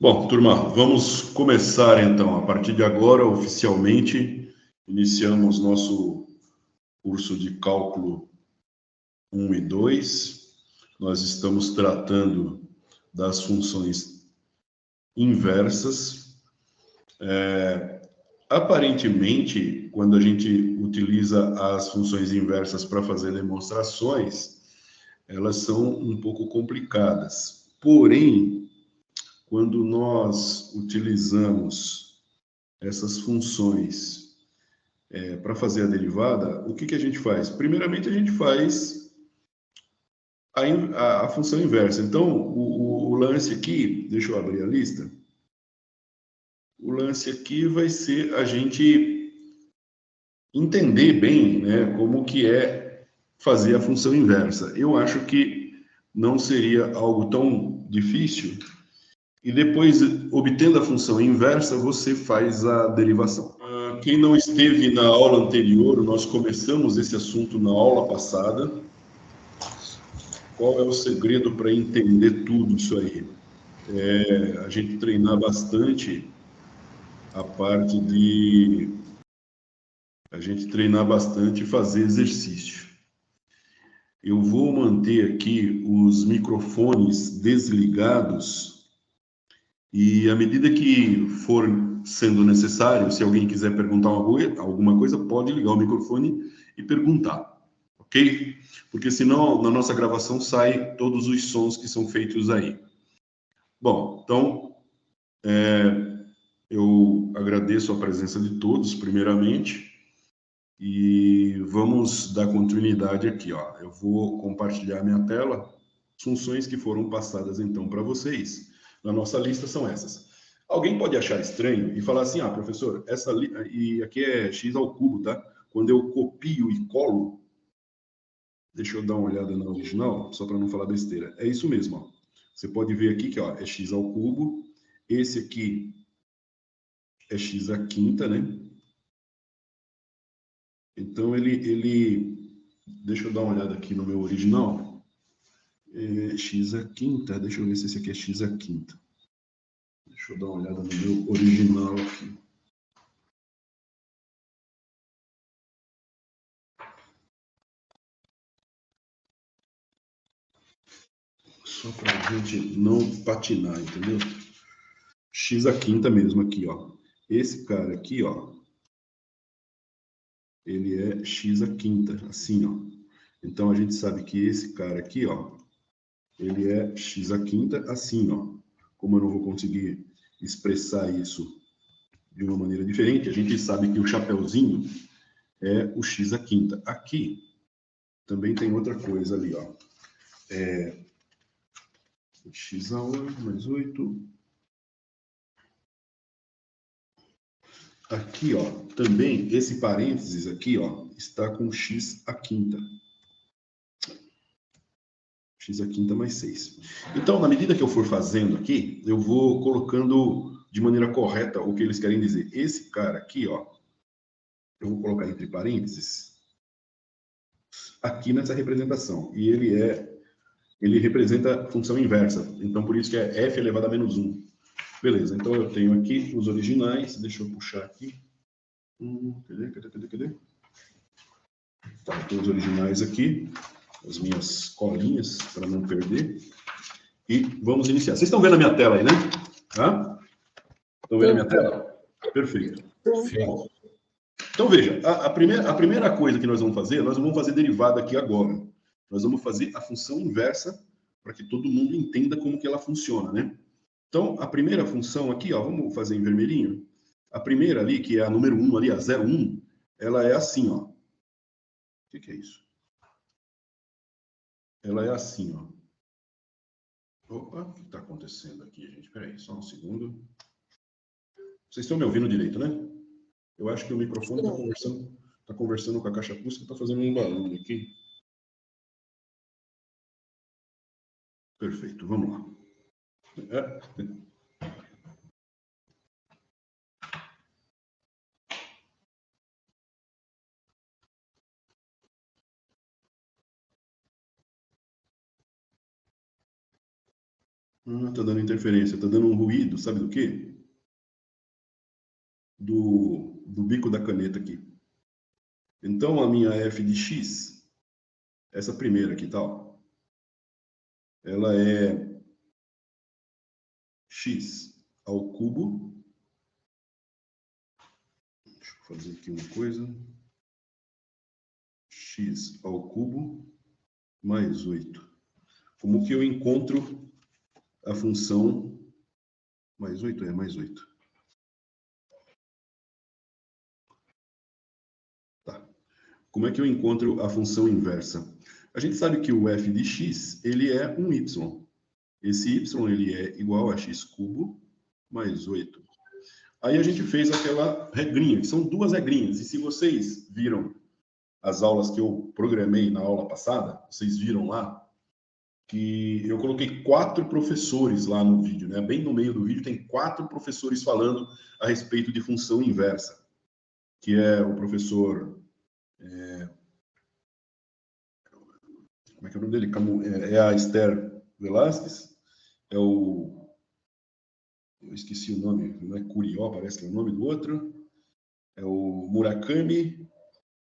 Bom, turma, vamos começar então. A partir de agora, oficialmente, iniciamos nosso curso de cálculo 1 e 2. Nós estamos tratando das funções inversas. Aparentemente, quando a gente utiliza as funções inversas para fazer demonstrações, elas são um pouco complicadas. Porém, quando nós utilizamos essas funções para fazer a derivada, o que a gente faz? Primeiramente, a gente faz a função inversa. Então, o lance aqui, deixa eu abrir a lista. O lance aqui vai ser a gente entender bem, né, como que é fazer a função inversa. Eu acho que não seria algo tão difícil. E depois, obtendo a função inversa, você faz a derivação. Quem não esteve na aula anterior, nós começamos esse assunto na aula passada. Qual é o segredo para entender tudo isso aí? A gente treinar bastante a parte de... A gente treinar bastante e fazer exercício. Eu vou manter aqui os microfones desligados e à medida que for sendo necessário, se alguém quiser perguntar alguma coisa, pode ligar o microfone e perguntar, ok? Porque senão na nossa gravação sai todos os sons que são feitos aí. Bom, então eu agradeço a presença de todos, primeiramente, e vamos dar continuidade aqui, ó. Eu vou compartilhar minha tela, funções que foram passadas então para vocês. Na nossa lista são essas. Alguém pode achar estranho e falar assim, professor, e aqui é x ao cubo, tá? Quando eu copio e colo, deixa eu dar uma olhada na original, só para não falar besteira. É isso mesmo, ó. Você pode ver aqui que, ó, é x ao cubo, esse aqui é x à quinta, né? Então, deixa eu dar uma olhada aqui no meu original. X à quinta, deixa eu ver se esse aqui é x à quinta. Deixa eu dar uma olhada no meu original aqui. Só para a gente não patinar, entendeu? X à quinta mesmo aqui, ó. Esse cara aqui, ó, ele é x à quinta, assim, ó. Então, a gente sabe que esse cara aqui, ó, ele é x à quinta, assim, ó. Como eu não vou conseguir expressar isso de uma maneira diferente, a gente sabe que o chapeuzinho é o x à quinta. Aqui também tem outra coisa ali, ó. X a 8 mais 8. Aqui, ó, também esse parênteses aqui, ó, está com x à quinta. X à quinta mais 6. Então, na medida que eu for fazendo aqui, eu vou colocando de maneira correta o que eles querem dizer. Esse cara aqui, ó, eu vou colocar entre parênteses aqui nessa representação. E ele representa a função inversa. Então, por isso que é f elevado a menos 1. Beleza, então eu tenho aqui os originais. Deixa eu puxar aqui. Cadê? Tá, tem os originais aqui. As minhas colinhas, para não perder. E vamos iniciar. Vocês estão vendo a minha tela aí, né? Tá? Estão vendo a minha tela? Perfeito. Sim. Então, veja, a primeira coisa que nós vamos fazer, nós não vamos fazer derivada aqui agora. Nós vamos fazer a função inversa para que todo mundo entenda como que ela funciona, né? Então, a primeira função aqui, ó, vamos fazer em vermelhinho. A primeira ali, que é a número 1 ali, a 0,1, ela é assim, ó. O que é isso? Ela é assim, ó. Opa, o que está acontecendo aqui, gente? Espera aí, só um segundo. Vocês estão me ouvindo direito, né? Eu acho que o microfone está conversando com a caixa acústica, está fazendo um barulho aqui. Perfeito, vamos lá. Tá dando interferência, tá dando um ruído, sabe do quê? Do bico da caneta aqui. Então, a minha f de x, essa primeira aqui, tal, ela é x ao cubo. Deixa eu fazer aqui uma coisa. X ao cubo mais 8. Como que eu encontro a função mais 8? É mais 8. Tá. Como é que eu encontro a função inversa? A gente sabe que o f de x, ele é um y. Esse y, ele é igual a x cubo mais 8. Aí a gente fez aquela regrinha, que são duas regrinhas. E se vocês viram as aulas que eu programei na aula passada, vocês viram lá, que eu coloquei 4 professores lá no vídeo, né? Bem no meio do vídeo tem 4 professores falando a respeito de função inversa, que é o professor... como é que é o nome dele? É a Esther Velasquez, é o... eu esqueci o nome, não é Curió, parece que é o nome do outro, é o Murakami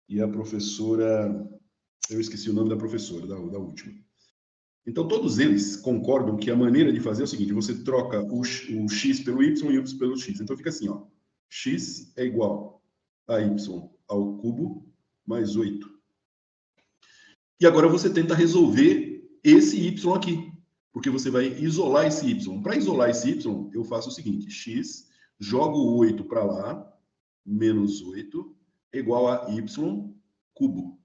e a professora... eu esqueci o nome da professora, da última. Então, todos eles concordam que a maneira de fazer é o seguinte: você troca o x pelo y e o y pelo x. Então, fica assim, ó, x é igual a y ao cubo mais 8. E agora você tenta resolver esse y aqui, porque você vai isolar esse y. Para isolar esse y, eu faço o seguinte: x, jogo o 8 para lá, menos 8, igual a y cubo.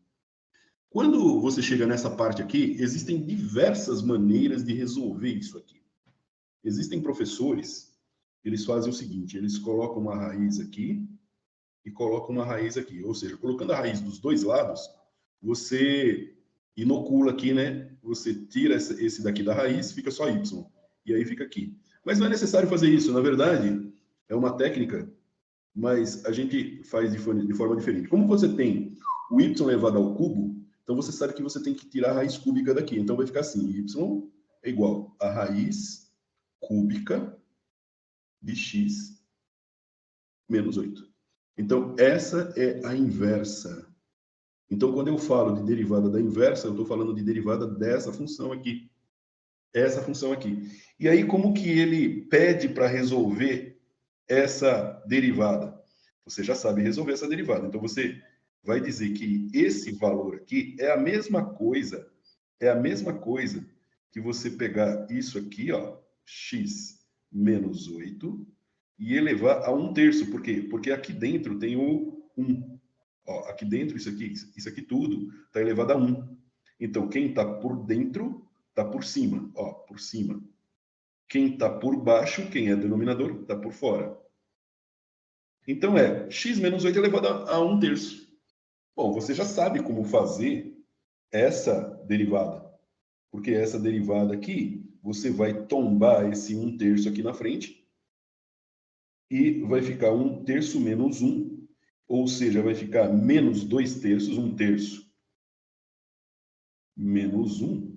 Quando você chega nessa parte aqui, existem diversas maneiras de resolver isso aqui. Existem professores, eles fazem o seguinte: eles colocam uma raiz aqui e colocam uma raiz aqui. Ou seja, colocando a raiz dos dois lados, você inocula aqui, né? Você tira esse daqui da raiz, fica só y. E aí fica aqui. Mas não é necessário fazer isso. Na verdade, é uma técnica, mas a gente faz de forma diferente. Como você tem o y elevado ao cubo, então você sabe que você tem que tirar a raiz cúbica daqui. Então vai ficar assim: y é igual a raiz cúbica de x menos 8. Então, essa é a inversa. Então, quando eu falo de derivada da inversa, eu estou falando de derivada dessa função aqui. Essa função aqui. E aí, como que ele pede para resolver essa derivada? Você já sabe resolver essa derivada. Então, você vai dizer que esse valor aqui é a mesma coisa que você pegar isso aqui, ó, x menos 8, e elevar a 1/3. Por quê? Porque aqui dentro tem o 1. Ó, aqui dentro, isso aqui tudo está elevado a 1. Então, quem está por dentro está por cima. Ó, por cima. Quem está por baixo, quem é denominador, está por fora. Então, x menos 8 elevado a 1/3. Bom, você já sabe como fazer essa derivada. Porque essa derivada aqui, você vai tombar esse 1/3 aqui na frente e vai ficar 1/3 menos 1, ou seja, vai ficar menos 2/3, 1/3 menos 1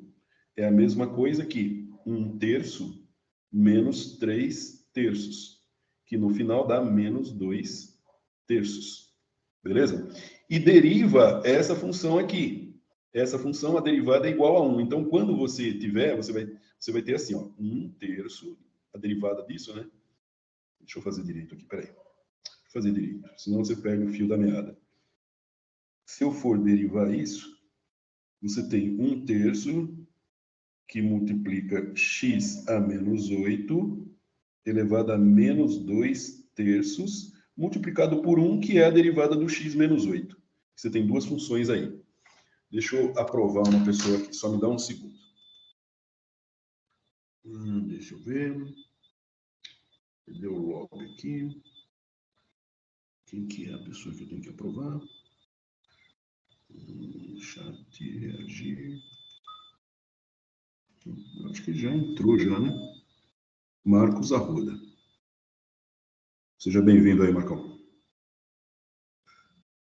é a mesma coisa que 1/3 menos 3/3, que no final dá menos 2/3. Beleza? E deriva essa função aqui. Essa função, a derivada é igual a 1. Então, quando você tiver, você vai ter assim, ó, 1/3, a derivada disso, né? Deixa eu fazer direito aqui, peraí. Vou fazer direito, senão você perde o fio da meada. Se eu for derivar isso, você tem 1/3 que multiplica x a menos 8 elevado a menos 2/3 multiplicado por 1, que é a derivada do x menos 8. Você tem duas funções aí. Deixa eu aprovar uma pessoa aqui, só me dá um segundo. Deixa eu ver. Cadê o log aqui? Quem que é a pessoa que eu tenho que aprovar? Chat, reagir. Eu acho que já entrou já, né? Marcos Arruda. Seja bem-vindo aí, Marcão.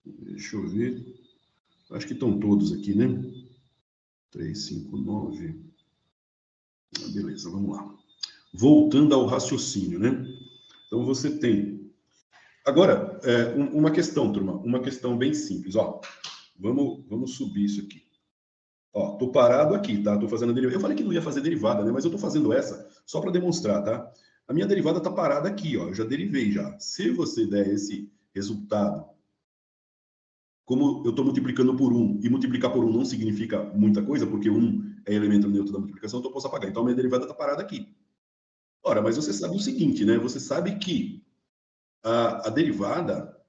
Deixa eu ver. Acho que estão todos aqui, né? 359. Beleza, vamos lá. voltando ao raciocínio, né? Então, você tem... Agora, uma questão, turma, uma questão bem simples, ó. Vamos subir isso aqui. Ó, tô parado aqui, tá? Tô fazendo a derivada. Eu falei que não ia fazer derivada, né? Mas eu tô fazendo essa só para demonstrar, tá? A minha derivada tá parada aqui, ó. Eu já derivei já. Se você der esse resultado, como eu estou multiplicando por 1, e multiplicar por 1 não significa muita coisa, porque 1 é elemento neutro da multiplicação, então eu posso apagar. Então a minha derivada está parada aqui. Ora, mas você sabe o seguinte, né? Você sabe que a derivada,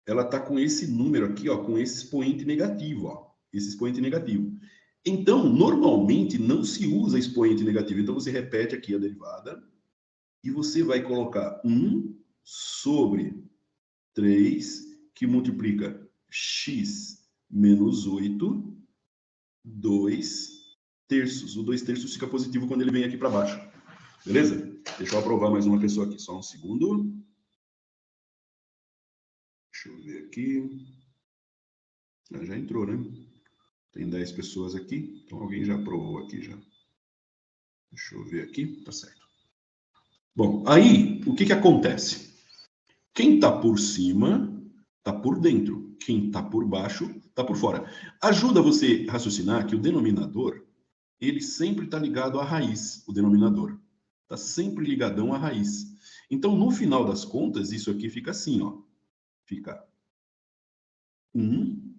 ela está com esse número aqui, ó, com esse expoente negativo, ó. Esse expoente negativo. Então, normalmente, não se usa expoente negativo. Então, você repete aqui a derivada e você vai colocar 1 sobre 3, que multiplica x menos 8, 2 terços. O 2 terços fica positivo quando ele vem aqui para baixo. Beleza? Deixa eu aprovar mais uma pessoa aqui. Só um segundo. Deixa eu ver aqui. Já entrou, né? Tem 10 pessoas aqui. Então alguém já aprovou aqui já. Deixa eu ver aqui. Tá certo. Bom, aí o que acontece? Quem está por cima está por dentro. Quem está por baixo está por fora. Ajuda você a raciocinar que o denominador, ele sempre está ligado à raiz, o denominador. Está sempre ligadão à raiz. Então, no final das contas, isso aqui fica assim, ó. Fica 1,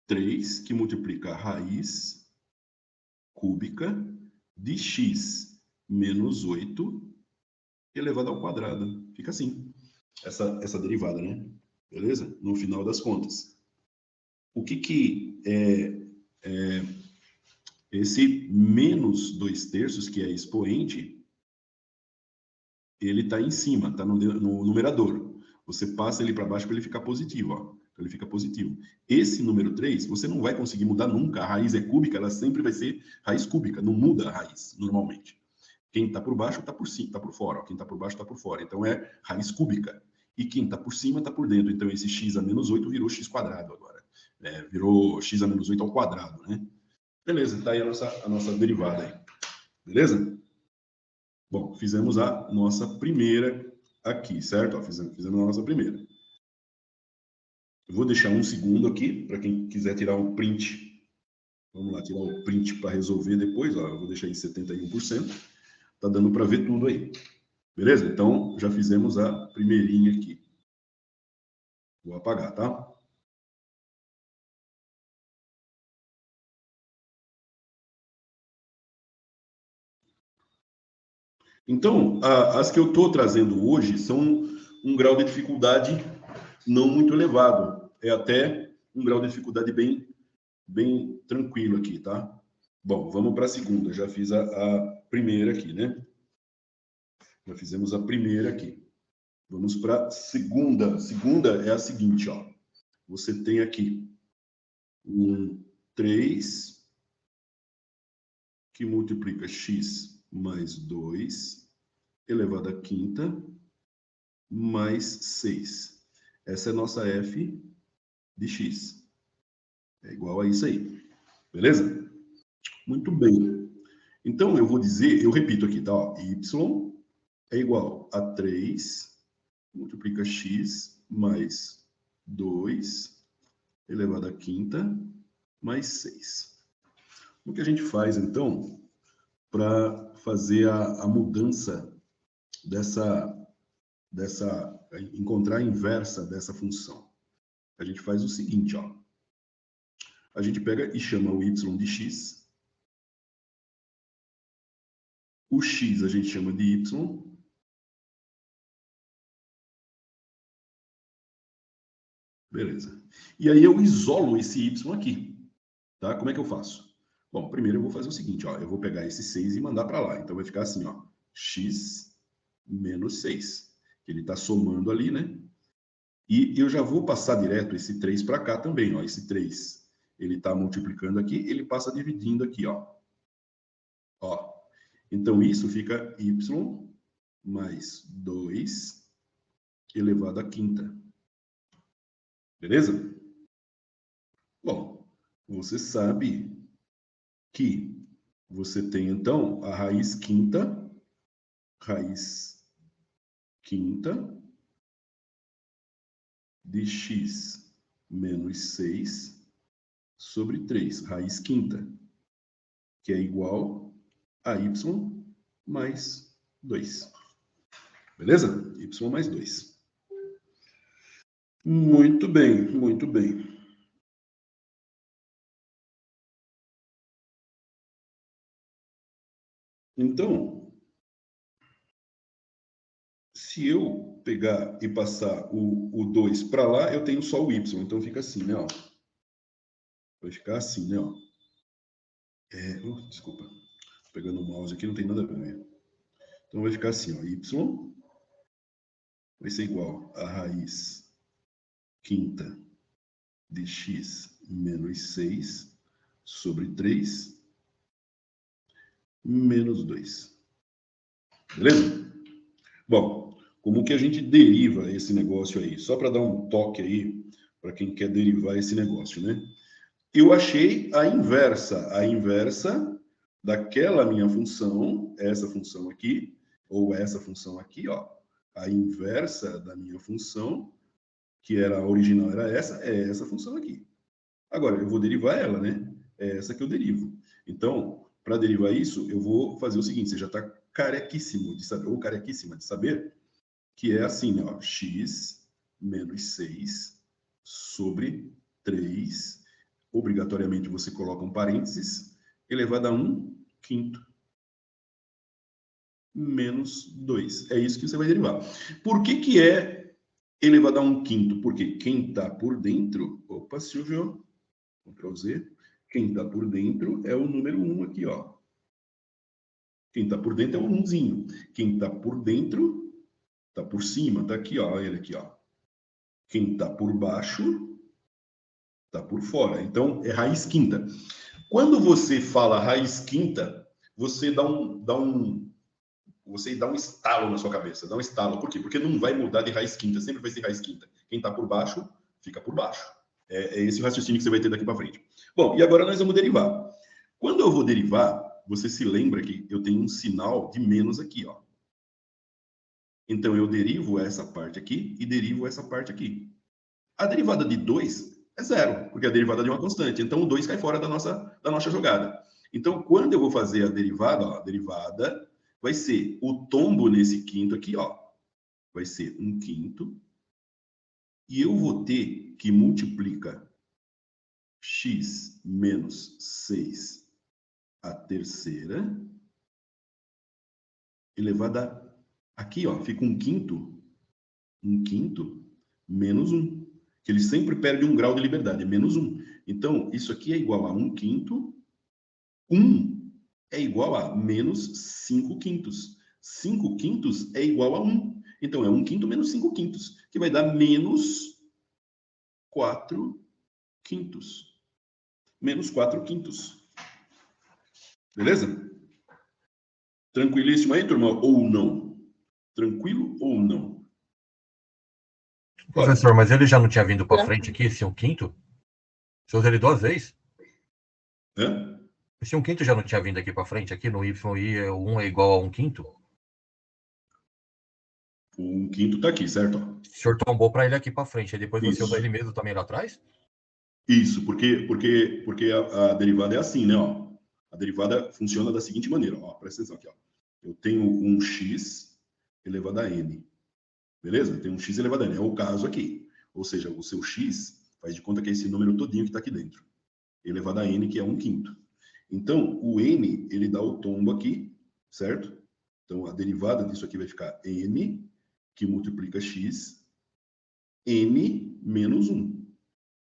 3, que multiplica a raiz cúbica de x menos 8 elevado ao quadrado. Fica assim, essa derivada, né? Beleza? No final das contas. O que é esse menos 2 terços, que é expoente, ele está em cima, está no numerador. Você passa ele para baixo para ele ficar positivo, ó. Então ele fica positivo. Esse número 3, você não vai conseguir mudar nunca. A raiz é cúbica, ela sempre vai ser raiz cúbica, não muda a raiz, normalmente. Quem está por baixo está por cima, está por fora. Ó. Quem está por baixo está por fora. Então é raiz cúbica. E quem está por cima está por dentro. Então esse x a menos 8 virou x quadrado agora. Virou x a menos 8 ao quadrado, né? Beleza, está aí a nossa derivada aí. Beleza? Bom, fizemos a nossa primeira aqui, certo? Ó, fizemos a nossa primeira. Eu vou deixar um segundo aqui para quem quiser tirar um print. Vamos lá, tirar o print para resolver depois. Ó, eu vou deixar em 71%. Tá dando para ver tudo aí. Beleza? Então, já fizemos a primeirinha aqui. Vou apagar, tá? Então, as que eu estou trazendo hoje são um grau de dificuldade não muito elevado. É até um grau de dificuldade bem tranquilo aqui, tá? Bom, vamos para a segunda. Já fiz a primeira aqui, né? Já fizemos a primeira aqui. Vamos para a segunda. A segunda é a seguinte, ó. Você tem aqui um 3 que multiplica x mais 2 elevado à quinta mais 6. Essa é a nossa f de x. É igual a isso aí. Beleza? Muito bem. Então, eu vou dizer, eu repito aqui, tá? Ó, y é igual a 3 multiplica x mais 2 elevado à quinta mais 6. O que a gente faz, então, para fazer a mudança encontrar a inversa dessa função? A gente faz o seguinte, ó. A gente pega e chama o y de x. O x a gente chama de y. Beleza. E aí eu isolo esse y aqui. Tá? Como é que eu faço? Bom, primeiro eu vou fazer o seguinte, ó. Eu vou pegar esse 6 e mandar para lá. Então vai ficar assim, ó. X menos 6. Ele está somando ali, né? E eu já vou passar direto esse 3 para cá também, ó. Esse 3, ele está multiplicando aqui, ele passa dividindo aqui, ó. Ó. Então isso fica y mais 2 elevado à quinta. Beleza? Bom, você sabe que você tem, então, a raiz quinta raiz quinta de x menos 6 sobre 3, raiz quinta, que é igual a y mais 2. Beleza? Y mais 2. Muito bem, muito bem. Então, se eu pegar e passar o 2 para lá, eu tenho só o y. Então, fica assim, né? Ó. Vai ficar assim, né? Ó. Desculpa. Tô pegando o mouse aqui, não tem nada a ver. Então, vai ficar assim, ó. Y vai ser igual a raiz quinta de x menos 6 sobre 3 menos 2. Beleza? Bom, como que a gente deriva esse negócio aí? Só para dar um toque aí para quem quer derivar esse negócio, né? Eu achei a inversa daquela minha função, essa função aqui, ou essa função aqui, ó. A inversa da minha função, que era a original, era essa, é essa função aqui. Agora, eu vou derivar ela, né? É essa que eu derivo. Então, para derivar isso, eu vou fazer o seguinte, você já está carequíssimo de saber, ou carequíssima de saber, que é assim, ó, x menos 6 sobre 3, obrigatoriamente você coloca um parênteses, elevado a 1 quinto, menos 2. É isso que você vai derivar. Por que é elevado a 1 quinto? Porque quem está por dentro... Opa, Silvio, Ctrl Z. Quem está por dentro é o número 1 aqui, ó. Quem está por dentro é o 1zinho. Quem está por dentro, está por cima, está aqui, ó, ele aqui, ó. Quem está por baixo, está por fora. Então, é raiz quinta. Quando você fala raiz quinta, você dá um estalo na sua cabeça. Dá um estalo. Por quê? Porque não vai mudar de raiz quinta. Sempre vai ser raiz quinta. Quem está por baixo, fica por baixo. É esse o raciocínio que você vai ter daqui para frente. Bom, e agora nós vamos derivar. Quando eu vou derivar, você se lembra que eu tenho um sinal de menos aqui, ó. Então, eu derivo essa parte aqui e derivo essa parte aqui. A derivada de 2 é zero, porque é a derivada de uma constante. Então, o 2 cai fora da nossa jogada. Então, quando eu vou fazer a derivada, ó, a derivada vai ser o tombo nesse quinto aqui, ó. Vai ser 1 quinto. E eu vou ter que multiplicar x menos 6 a terceira elevada aqui, ó. Fica 1 quinto menos 1. Que ele sempre perde um grau de liberdade, é menos 1. Então, isso aqui é igual a 1 quinto. 1 é igual a menos 5 quintos. 5 quintos é igual a 1. Então, é 1 quinto menos 5 quintos, que vai dar menos 4 quintos. Menos 4 quintos. Beleza? Tranquilíssimo aí, turma? Ou não? Tranquilo ou não? Professor, mas ele já não tinha vindo para frente aqui, esse 1 quinto? Você usa ele 2 vezes? Hã? Esse 1 quinto já não tinha vindo aqui para frente, aqui no YI, o 1 é igual a 1 quinto? O 1 quinto tá aqui, certo? O senhor tombou para ele aqui para frente, aí depois Isso. você usa ele mesmo também lá atrás? Isso, porque a derivada é assim, né? Ó. A derivada funciona da seguinte maneira, ó. Presta atenção aqui, ó. Eu tenho um x elevado a n. Beleza? Tem um x elevado a n. É o caso aqui. Ou seja, o seu x faz de conta que é esse número todinho que está aqui dentro. Elevado a n, que é 1 quinto. Então, o n, ele dá o tombo aqui, certo? Então, a derivada disso aqui vai ficar n, que multiplica x, n menos 1.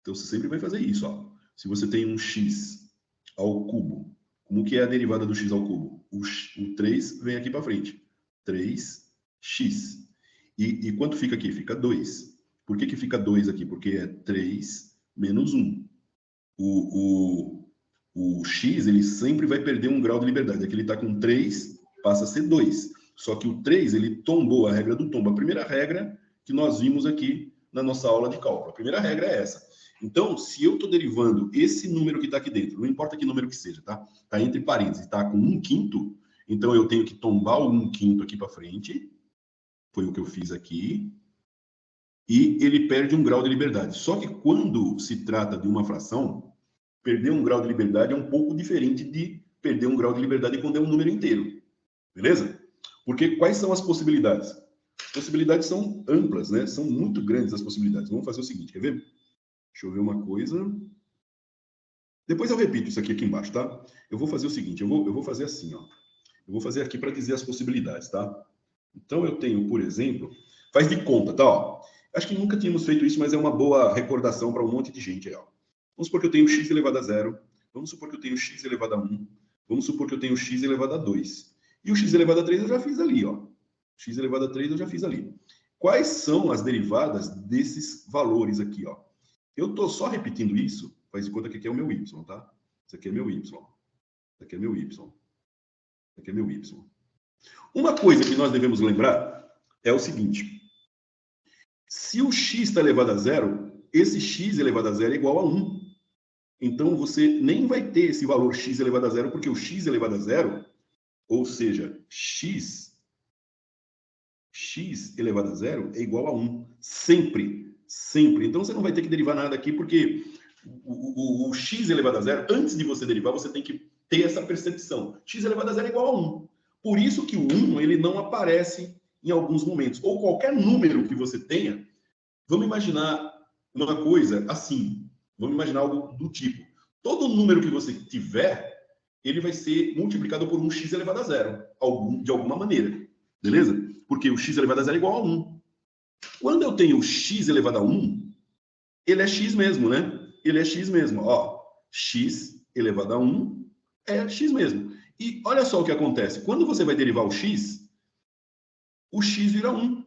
Então, você sempre vai fazer isso, ó. Se você tem um x ao cubo, como que é a derivada do x ao cubo? O 3 vem aqui para frente. 3x. E quanto fica aqui? Fica 2. Por que fica 2 aqui? Porque é 3 menos 1. O x, ele sempre vai perder um grau de liberdade. Aqui ele está com 3, passa a ser 2. Só que o 3, ele tombou a regra do tombo. A primeira regra que nós vimos aqui na nossa aula de cálculo. A primeira regra é essa. Então, se eu estou derivando esse número que está aqui dentro, não importa que número que seja, tá? Está entre parênteses, está com 1 quinto. Então, eu tenho que tombar o 1/5 aqui para frente. Foi o que eu fiz aqui. E ele perde 1 grau de liberdade. Só que quando se trata de uma fração, perder 1 grau de liberdade é um pouco diferente de perder 1 grau de liberdade quando é um número inteiro. Beleza? Porque quais são as possibilidades? As possibilidades são amplas, né? São muito grandes as possibilidades. Vamos fazer o seguinte, quer ver? Deixa eu ver uma coisa. Depois eu repito isso aqui embaixo, tá? Eu vou fazer o seguinte, eu vou fazer assim, ó. Eu vou fazer aqui para dizer as possibilidades, tá? Então eu tenho, por exemplo, faz de conta, tá? Ó. Acho que nunca tínhamos feito isso, mas é uma boa recordação para um monte de gente aí, ó. Vamos supor que eu tenho x elevado a 0. Vamos supor que eu tenho x elevado a 1. Vamos supor que eu tenho x elevado a 2. E o x elevado a 3 eu já fiz ali, ó. X elevado a 3 eu já fiz ali. Quais são as derivadas desses valores aqui, ó? Eu estou só repetindo isso, faz de conta que aqui é o meu y, tá? Isso aqui é meu y. Isso aqui é meu y. Isso aqui é meu y. Uma coisa que nós devemos lembrar é o seguinte. Se o x está elevado a 0, esse x elevado a 0 é igual a 1. Então, você nem vai ter esse valor x elevado a 0, porque o x elevado a 0, ou seja, x elevado a 0 é igual a 1. Sempre. Sempre. Então, você não vai ter que derivar nada aqui, porque o x elevado a 0, antes de você derivar, você tem que ter essa percepção. X elevado a 0 é igual a 1. Por isso que o 1 ele não aparece em alguns momentos. Ou qualquer número que você tenha, vamos imaginar uma coisa assim. Vamos imaginar algo do tipo. Todo número que você tiver, ele vai ser multiplicado por um x elevado a 0, de alguma maneira. Beleza? Porque o x elevado a 0 é igual a 1. Quando eu tenho x elevado a 1, ele é x mesmo, né? Ele é x mesmo. Ó, x elevado a 1 é x mesmo. E olha só o que acontece. Quando você vai derivar o x vira 1.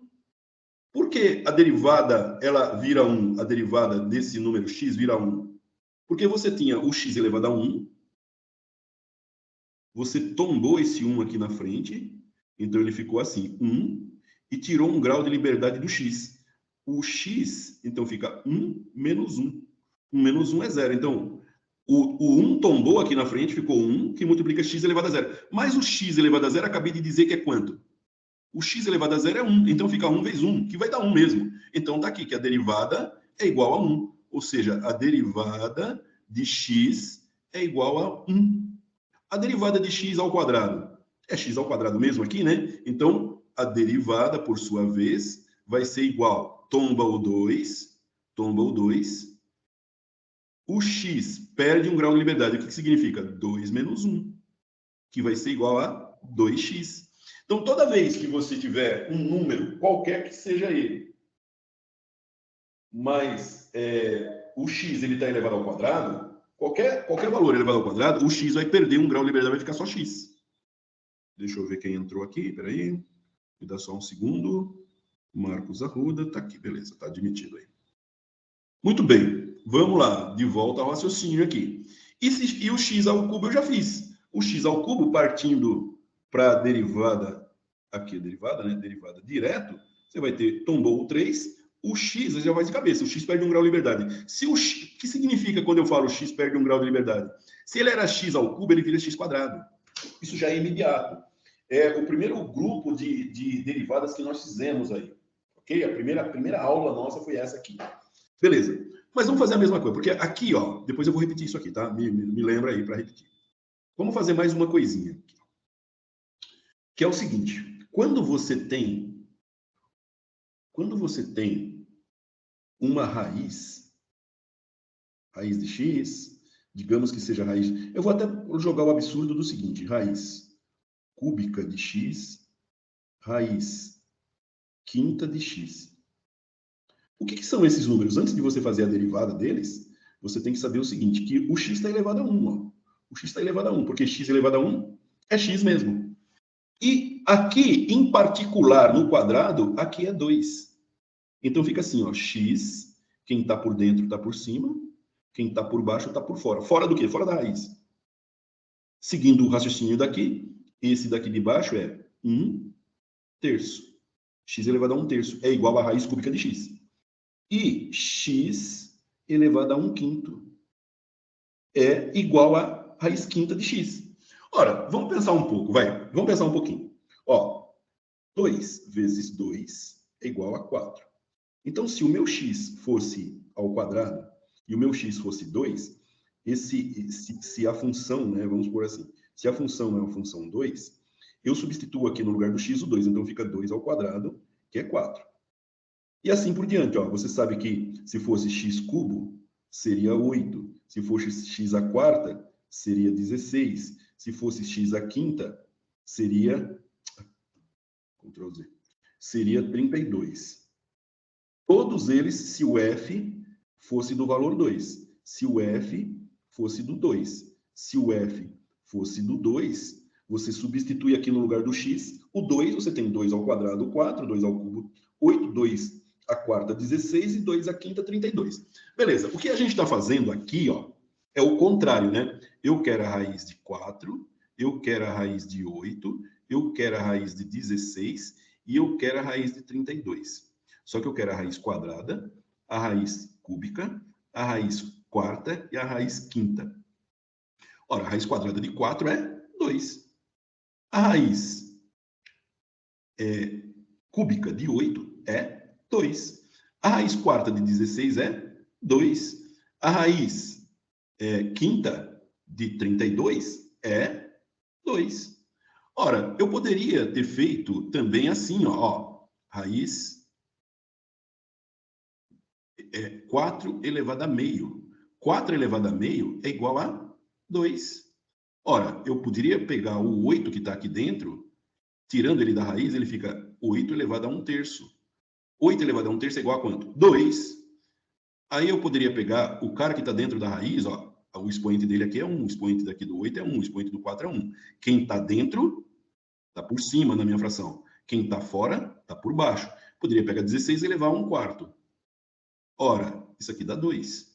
Por que a derivada ela vira 1? A derivada desse número x vira 1? Porque você tinha o x elevado a 1, você tombou esse 1 aqui na frente, então ele ficou assim, 1, e tirou 1 grau de liberdade do x. O x, então, fica 1 menos 1. 1 menos 1 é 0. Então, o 1 tombou aqui na frente, ficou 1, que multiplica x elevado a 0. Mas o x elevado a 0, acabei de dizer que é quanto? O x elevado a 0 é 1, então fica 1 vezes 1, que vai dar 1 mesmo. Então, está aqui que a derivada é igual a 1. Ou seja, a derivada de x é igual a 1. A derivada de x ao quadrado é x ao quadrado mesmo aqui, né? Então, a derivada, por sua vez, vai ser igual, tomba o 2, o x perde 1 grau de liberdade. O que significa? 2 menos 1, que vai ser igual a 2x. Então, toda vez que você tiver um número, qualquer que seja ele, mas o x está elevado ao quadrado, qualquer valor elevado ao quadrado, o x vai perder 1 grau de liberdade, vai ficar só x. Deixa eu ver quem entrou aqui, peraí. Me dá só um segundo. Marcos Arruda, tá aqui, beleza, tá admitido aí. Muito bem, vamos lá, de volta ao raciocínio aqui. E o x ao cubo eu já fiz. O x ao cubo partindo para a derivada, aqui a derivada, né? Derivada direto, você vai ter, tombou o 3, o x já vai de cabeça, o x perde 1 grau de liberdade. Se o x, o que significa quando eu falo x perde 1 grau de liberdade? Se ele era x ao cubo, ele vira x quadrado. Isso já é imediato. É o primeiro grupo de derivadas que nós fizemos aí. Ok? A primeira aula nossa foi essa aqui. Beleza. Mas vamos fazer a mesma coisa, porque aqui, ó, depois eu vou repetir isso aqui, tá? Me lembra aí para repetir. Vamos fazer mais uma coisinha aqui. Que é o seguinte, quando você tem uma raiz de x, digamos que seja raiz, eu vou até jogar o absurdo do seguinte, raiz cúbica de x, raiz quinta de x. O que são esses números? Antes de você fazer a derivada deles, você tem que saber o seguinte, que o x está elevado a 1. Ó. O x está elevado a 1, porque x elevado a 1 é x mesmo. E aqui, em particular, no quadrado, aqui é 2. Então fica assim, ó, x, quem está por dentro está por cima, quem está por baixo está por fora. Fora do quê? Fora da raiz. Seguindo o raciocínio daqui, esse daqui de baixo é 1/3. X elevado a 1/3 é igual à raiz cúbica de x. E x elevado a 1/5 é igual à raiz quinta de x. Ora, vamos pensar um pouco, vai. Vamos pensar um pouquinho. Ó, 2 vezes 2 é igual a 4. Então, se o meu x fosse ao quadrado e o meu x fosse 2, se a função, né, vamos por assim, se a função é uma função 2, eu substituo aqui no lugar do x o 2, então fica 2 ao quadrado, que é 4. E assim por diante, ó, você sabe que se fosse x cubo, seria 8. Se fosse x à quarta, seria 16. Se fosse x à quinta, seria... Ctrl Z. Seria 32. Todos eles, se o f fosse do valor 2. Se o f fosse do 2. Se o f fosse do 2, você substitui aqui no lugar do x o 2, você tem 2 ao quadrado, 4, 2 ao cubo, 8, 2 à quarta, 16 e 2 à quinta, 32. Beleza, o que a gente está fazendo aqui, ó, é o contrário, né? Eu quero a raiz de 4, eu quero a raiz de 8, eu quero a raiz de 16 e eu quero a raiz de 32. Só que eu quero a raiz quadrada, a raiz cúbica, a raiz quarta e a raiz quinta. Ora, a raiz quadrada de 4 é 2. A raiz cúbica de 8 é 2. A raiz quarta de 16 é 2. A raiz quinta de 32 é 2. Ora, eu poderia ter feito também assim, ó, raiz 4 elevado a meio. 4 elevado a meio é igual a 2. Ora, eu poderia pegar o 8 que está aqui dentro, tirando ele da raiz, ele fica 8 elevado a 1/3. 8 elevado a 1/3 é igual a quanto? 2. Aí eu poderia pegar o cara que está dentro da raiz, ó, o expoente dele aqui é 1, o expoente daqui do 8 é 1, o expoente do 4 é 1. Quem está dentro, está por cima na minha fração. Quem está fora, está por baixo. Poderia pegar 16 e elevar a 1/4. Ora, isso aqui dá 2.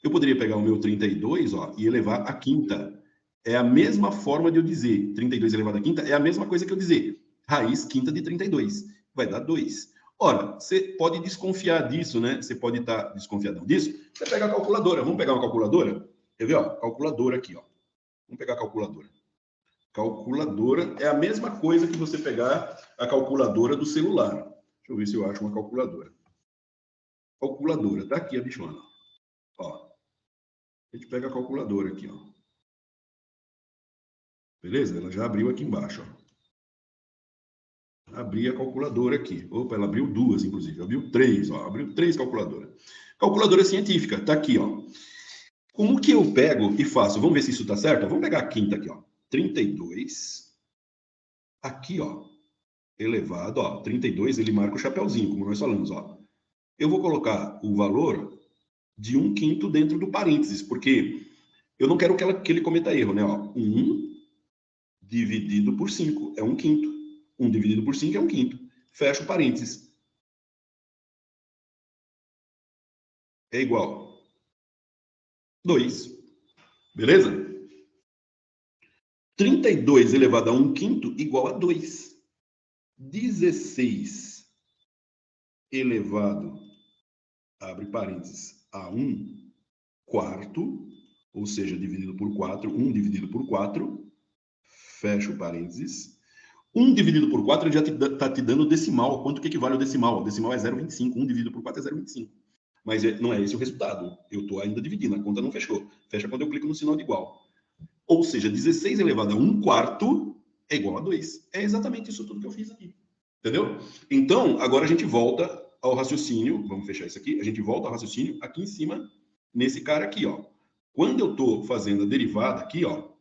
Eu poderia pegar o meu 32, ó, e elevar a quinta. É a mesma forma de eu dizer 32 elevado a quinta, é a mesma coisa que eu dizer raiz quinta de 32. Vai dar 2. Ora, você pode desconfiar disso, né? Você pode estar desconfiado disso. Você pega a calculadora. Vamos pegar uma calculadora? Quer ver, ó? Calculadora aqui, ó. Vamos pegar a calculadora. Calculadora é a mesma coisa que você pegar a calculadora do celular. Deixa eu ver se eu acho uma calculadora. Calculadora, tá aqui a bichona. Ó. A gente pega a calculadora aqui, ó. Beleza? Ela já abriu aqui embaixo, ó. Abri a calculadora aqui. Opa, ela abriu duas, inclusive. Abriu 3, ó. Abriu 3 calculadoras. Calculadora científica, tá aqui, ó. Como que eu pego e faço? Vamos ver se isso tá certo? Vamos pegar a quinta aqui, ó. 32. Aqui, ó. Elevado, ó. 32, ele marca o chapeuzinho, como nós falamos, ó. Eu vou colocar o valor de 1/5 dentro do parênteses, porque eu não quero que ele cometa erro, né? Ó, 1 dividido por 5 é 1/5. 1 dividido por 5 é 1/5. Fecha o parênteses. É igual 2. Beleza? 32 elevado a 1/5 igual a 2. 16 elevado, abre parênteses, a 1/4, ou seja, dividido por 4, 1 dividido por 4, fecha o parênteses. 1 dividido por 4 ele já está te dando decimal. Quanto que equivale ao decimal? O decimal é 0,25. 1 dividido por 4 é 0,25. Mas não é esse o resultado. Eu estou ainda dividindo, a conta não fechou. Fecha quando eu clico no sinal de igual. Ou seja, 16 elevado a 1/4 é igual a 2. É exatamente isso tudo que eu fiz aqui. Entendeu? Então, agora a gente volta ao raciocínio. Vamos fechar isso aqui. A gente volta ao raciocínio aqui em cima, nesse cara aqui, ó. Quando eu estou fazendo a derivada aqui, ó,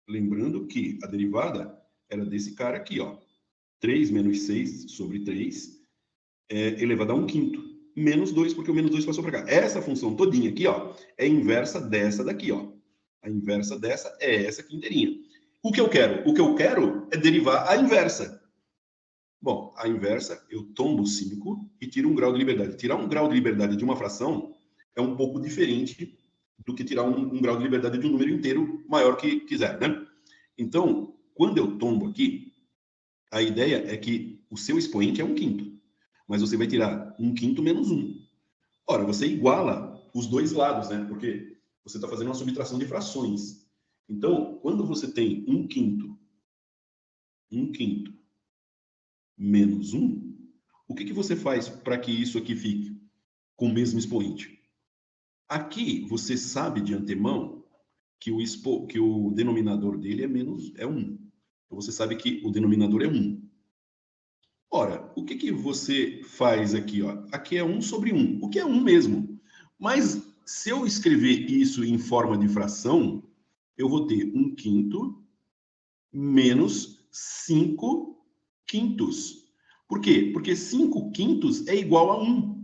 lembrando que a derivada era desse cara aqui, ó. 3 menos 6 sobre 3 elevado a 1/5. Menos 2, porque o menos 2 passou para cá. Essa função todinha aqui, ó, é inversa dessa daqui, ó. A inversa dessa é essa aqui inteirinha. O que eu quero? O que eu quero é derivar a inversa. Bom, a inversa, eu tombo 5 e tiro 1 grau de liberdade. Tirar 1 grau de liberdade de uma fração é um pouco diferente do que tirar 1 grau de liberdade de um número inteiro maior que zero, né? Então, quando eu tombo aqui, a ideia é que o seu expoente é 1/5. Mas você vai tirar 1/5 menos 1. Ora, você iguala os dois lados, né? Porque você está fazendo uma subtração de frações. Então, quando você tem 1/5 menos 1, o que você faz para que isso aqui fique com o mesmo expoente? Aqui, você sabe de antemão que o denominador dele é 1. Então, você sabe que o denominador é 1. Ora, o que você faz aqui? Ó? Aqui é 1 sobre 1, o que é 1 mesmo. Mas, se eu escrever isso em forma de fração, eu vou ter 1/5 menos 5/5. Por quê? Porque 5/5 é igual a 1.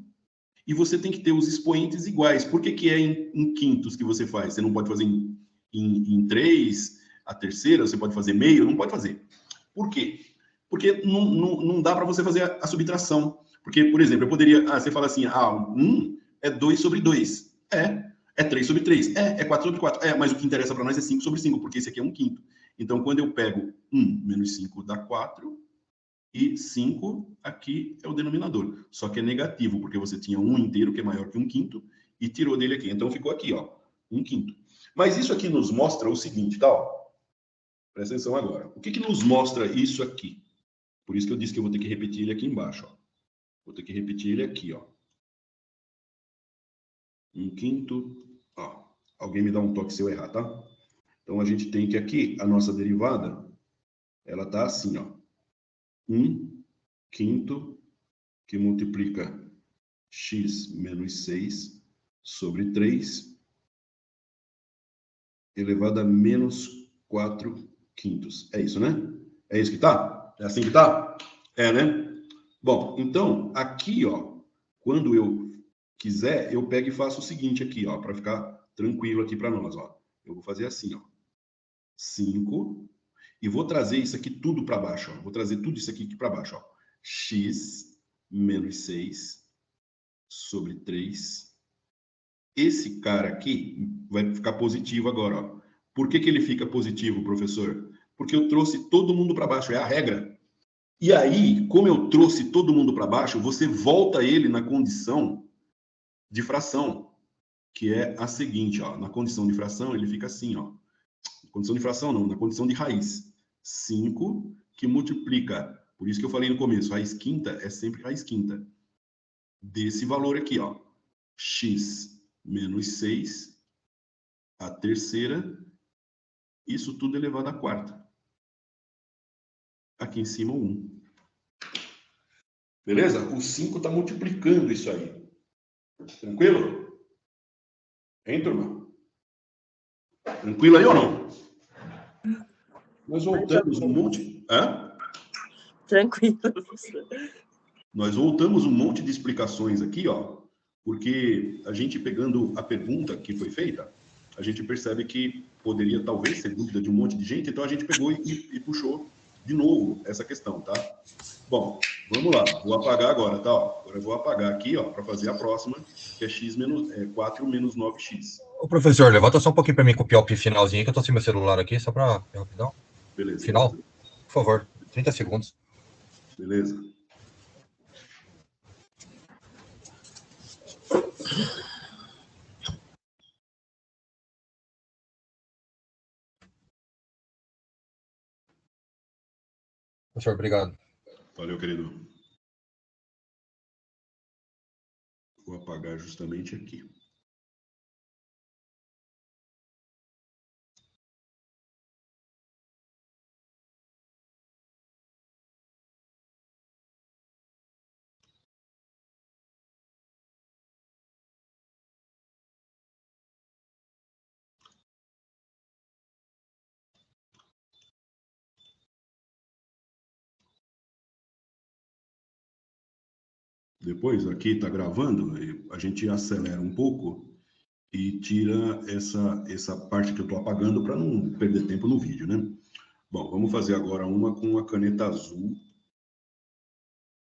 E você tem que ter os expoentes iguais. Por que é em quintos que você faz? Você não pode fazer em 3, a terceira, você pode fazer meio, não pode fazer. Por quê? Porque não dá para você fazer a subtração. Porque, por exemplo, eu poderia... você fala assim, 1 é 2 sobre 2. É 3 sobre 3. É 4 sobre 4. Mas o que interessa para nós é 5 sobre 5, porque esse aqui é 1/5. Então, quando eu pego 1 menos 5 dá 4, e 5 aqui é o denominador. Só que é negativo, porque você tinha 1 inteiro, que é maior que 1/5, e tirou dele aqui. Então, ficou aqui, ó, 1/5. Mas isso aqui nos mostra o seguinte, tá? Ó. Presta atenção agora. O que nos mostra isso aqui? Por isso que eu disse que eu vou ter que repetir ele aqui embaixo, ó. Vou ter que repetir ele aqui, ó. 1/5, ó. Alguém me dá um toque se eu errar, tá? Então, a gente tem que aqui, a nossa derivada, ela tá assim, ó. 1/5 que multiplica x menos 6 sobre 3 elevado a menos 4/5. É isso, né? É isso que tá? É assim que tá? É, né? Bom, então, aqui, ó, quando eu quiser, eu pego e faço o seguinte aqui, ó, para ficar tranquilo aqui para nós, ó. Eu vou fazer assim, ó. 5, e vou trazer isso aqui tudo para baixo, ó. Vou trazer tudo isso aqui para baixo, ó. X menos 6 sobre 3. Esse cara aqui vai ficar positivo agora, ó. Por que ele fica positivo, professor? Porque eu trouxe todo mundo para baixo, é a regra. E aí, como eu trouxe todo mundo para baixo, você volta ele na condição de fração, que é a seguinte, ó. Na condição de fração, ele fica assim, ó. Condição de fração não, na condição de raiz. 5 que multiplica, por isso que eu falei no começo, raiz quinta é sempre raiz quinta. Desse valor aqui, ó. X menos 6, a terceira, isso tudo elevado à quarta. Aqui em cima, 1. Beleza? O 5 está multiplicando isso aí. Tranquilo? Hein, turma? Tranquilo aí ou não? Nós voltamos um monte... Tranquilo. Nós voltamos um monte de explicações aqui, ó, porque a gente pegando a pergunta que foi feita, a gente percebe que poderia talvez ser dúvida de um monte de gente, então a gente pegou e puxou de novo essa questão, tá? Bom, vamos lá, vou apagar agora, tá? Ó, agora eu vou apagar aqui, ó, para fazer a próxima, que é 4 menos 9x. Ô, professor, levanta só um pouquinho para mim copiar o finalzinho, que eu tô sem meu celular aqui, só para rapidão. Beleza. Final, por favor, 30 segundos. Beleza. Professor, obrigado. Valeu, querido. Vou apagar justamente aqui. Depois, aqui está gravando, a gente acelera um pouco e tira essa parte que eu estou apagando para não perder tempo no vídeo, né? Bom, vamos fazer agora uma com a caneta azul.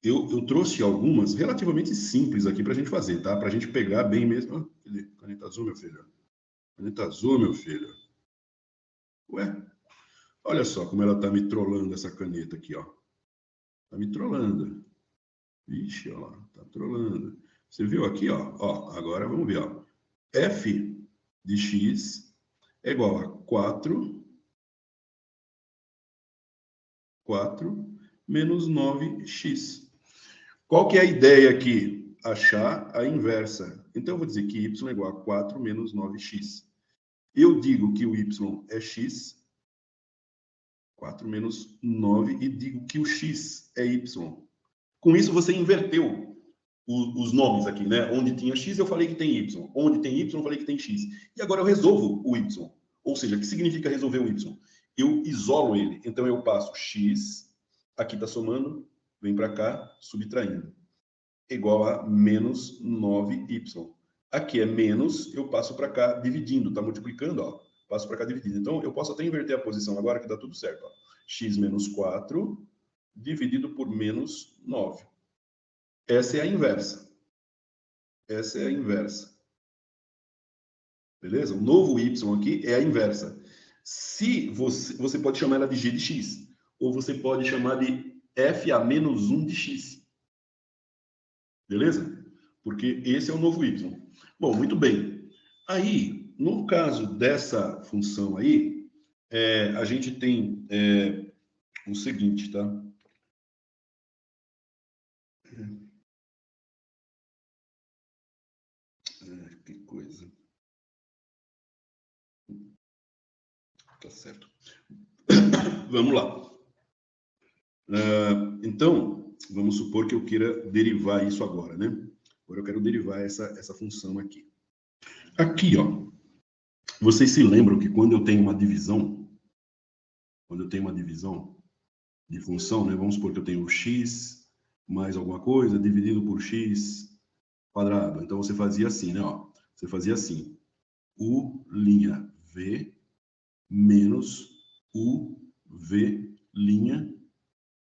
Eu trouxe algumas relativamente simples aqui para a gente fazer, tá? Para a gente pegar bem mesmo. Caneta azul, meu filho. Caneta azul, meu filho. Ué, olha só como ela está me trollando essa caneta aqui, ó. Está me trollando. Vixe, ó lá, tá trolando. Você viu aqui, ó? Ó, agora vamos ver, ó. F de x é igual a 4 menos 9x. Qual que é a ideia aqui? Achar a inversa. Então, eu vou dizer que y é igual a 4 menos 9x. Eu digo que o y é x, 4 menos 9, e digo que o x é y. Com isso, você inverteu os nomes aqui, né? Onde tinha x, eu falei que tem y. Onde tem y, eu falei que tem x. E agora eu resolvo o y. Ou seja, o que significa resolver o y? Eu isolo ele. Então, eu passo x, aqui está somando, vem para cá, subtraindo. Igual a menos 9y. Aqui é menos, eu passo para cá dividindo, está multiplicando, ó. Passo para cá dividindo. Então, eu posso até inverter a posição agora, que dá tudo certo. Ó. X menos 4 dividido por menos 9. Essa é a inversa. Essa é a inversa. Beleza? O novo y aqui é a inversa. Se você pode chamar ela de g de x, ou você pode chamar de f a menos 1 de x. Beleza? Porque esse é o novo y. Bom, muito bem. Aí, no caso dessa função aí, a gente tem o seguinte, tá? Que coisa. Tá certo. Vamos lá. Então, vamos supor que eu queira derivar isso agora, né? Agora eu quero derivar essa função aqui. Aqui, ó. Vocês se lembram que quando eu tenho uma divisão, de função, né? Vamos supor que eu tenho x mais alguma coisa dividido por x quadrado. Então, você fazia assim, né? Ó, você fazia assim. U' v menos uv'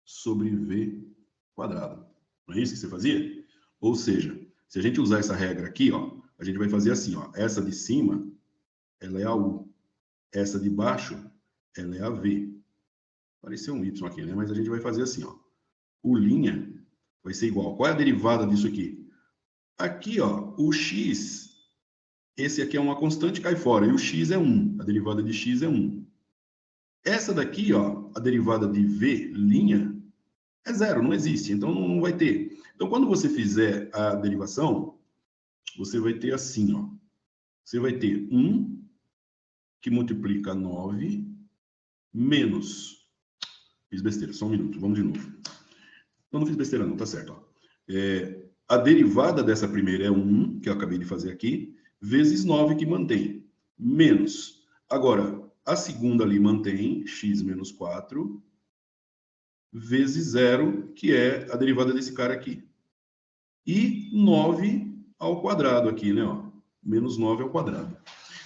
sobre v quadrado. Não é isso que você fazia? Ou seja, se a gente usar essa regra aqui, ó, a gente vai fazer assim, ó. Essa de cima, ela é a u. Essa de baixo, ela é a v. Pareceu um y aqui, né? Mas a gente vai fazer assim, ó. U' vai ser igual. Qual é a derivada disso aqui? Aqui, ó, o x, esse aqui é uma constante, cai fora. E o x é 1. A derivada de x é 1. Essa daqui, ó, a derivada de v' é 0, não existe. Então, não vai ter. Então, quando você fizer a derivação, você vai ter assim, ó. Você vai ter 1 que multiplica 9 menos... Fiz besteira, só um minuto, vamos de novo. Não fiz besteira não, tá certo. Ó. A derivada dessa primeira é 1, que eu acabei de fazer aqui, vezes 9 que mantém, menos. Agora, a segunda ali mantém, x menos 4, vezes 0, que é a derivada desse cara aqui. E 9 ao quadrado aqui, né? Ó, menos 9 ao quadrado.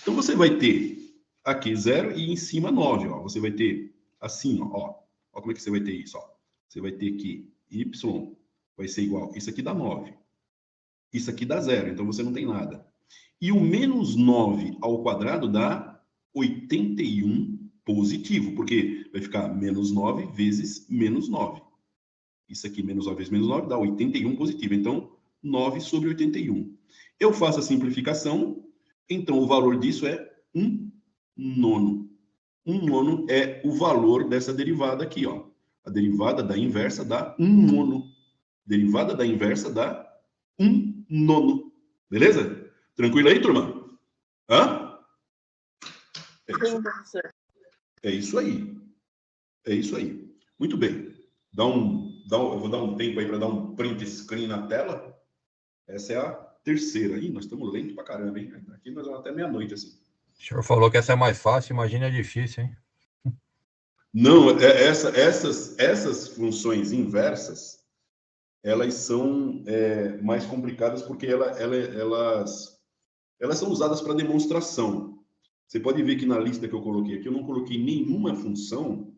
Então, você vai ter aqui 0 e em cima 9, ó. Você vai ter assim, ó. Ó como é que você vai ter isso, ó. Você vai ter que y vai ser igual, isso aqui dá 9. Isso aqui dá 0, então você não tem nada. E o menos 9 ao quadrado dá 81 positivo, porque vai ficar menos 9 vezes menos 9. Isso aqui, menos 9 vezes menos 9, dá 81 positivo. Então, 9 sobre 81. Eu faço a simplificação, então o valor disso é 1 nono. 1 nono é o valor dessa derivada aqui, ó. A derivada da inversa dá 1 nono. Derivada da inversa dá 1 nono. Beleza? Tranquilo aí, turma? Hã? É isso aí. É isso aí. Muito bem. Eu vou dar um tempo aí para dar um print screen na tela. Essa é a terceira. Ih, nós estamos lento pra caramba, hein? Aqui nós vamos até meia-noite, assim. O senhor falou que essa é mais fácil, imagina a difícil, hein? Não, essas funções inversas, elas são mais complicadas porque elas são usadas para demonstração. Você pode ver que na lista que eu coloquei aqui, eu não coloquei nenhuma função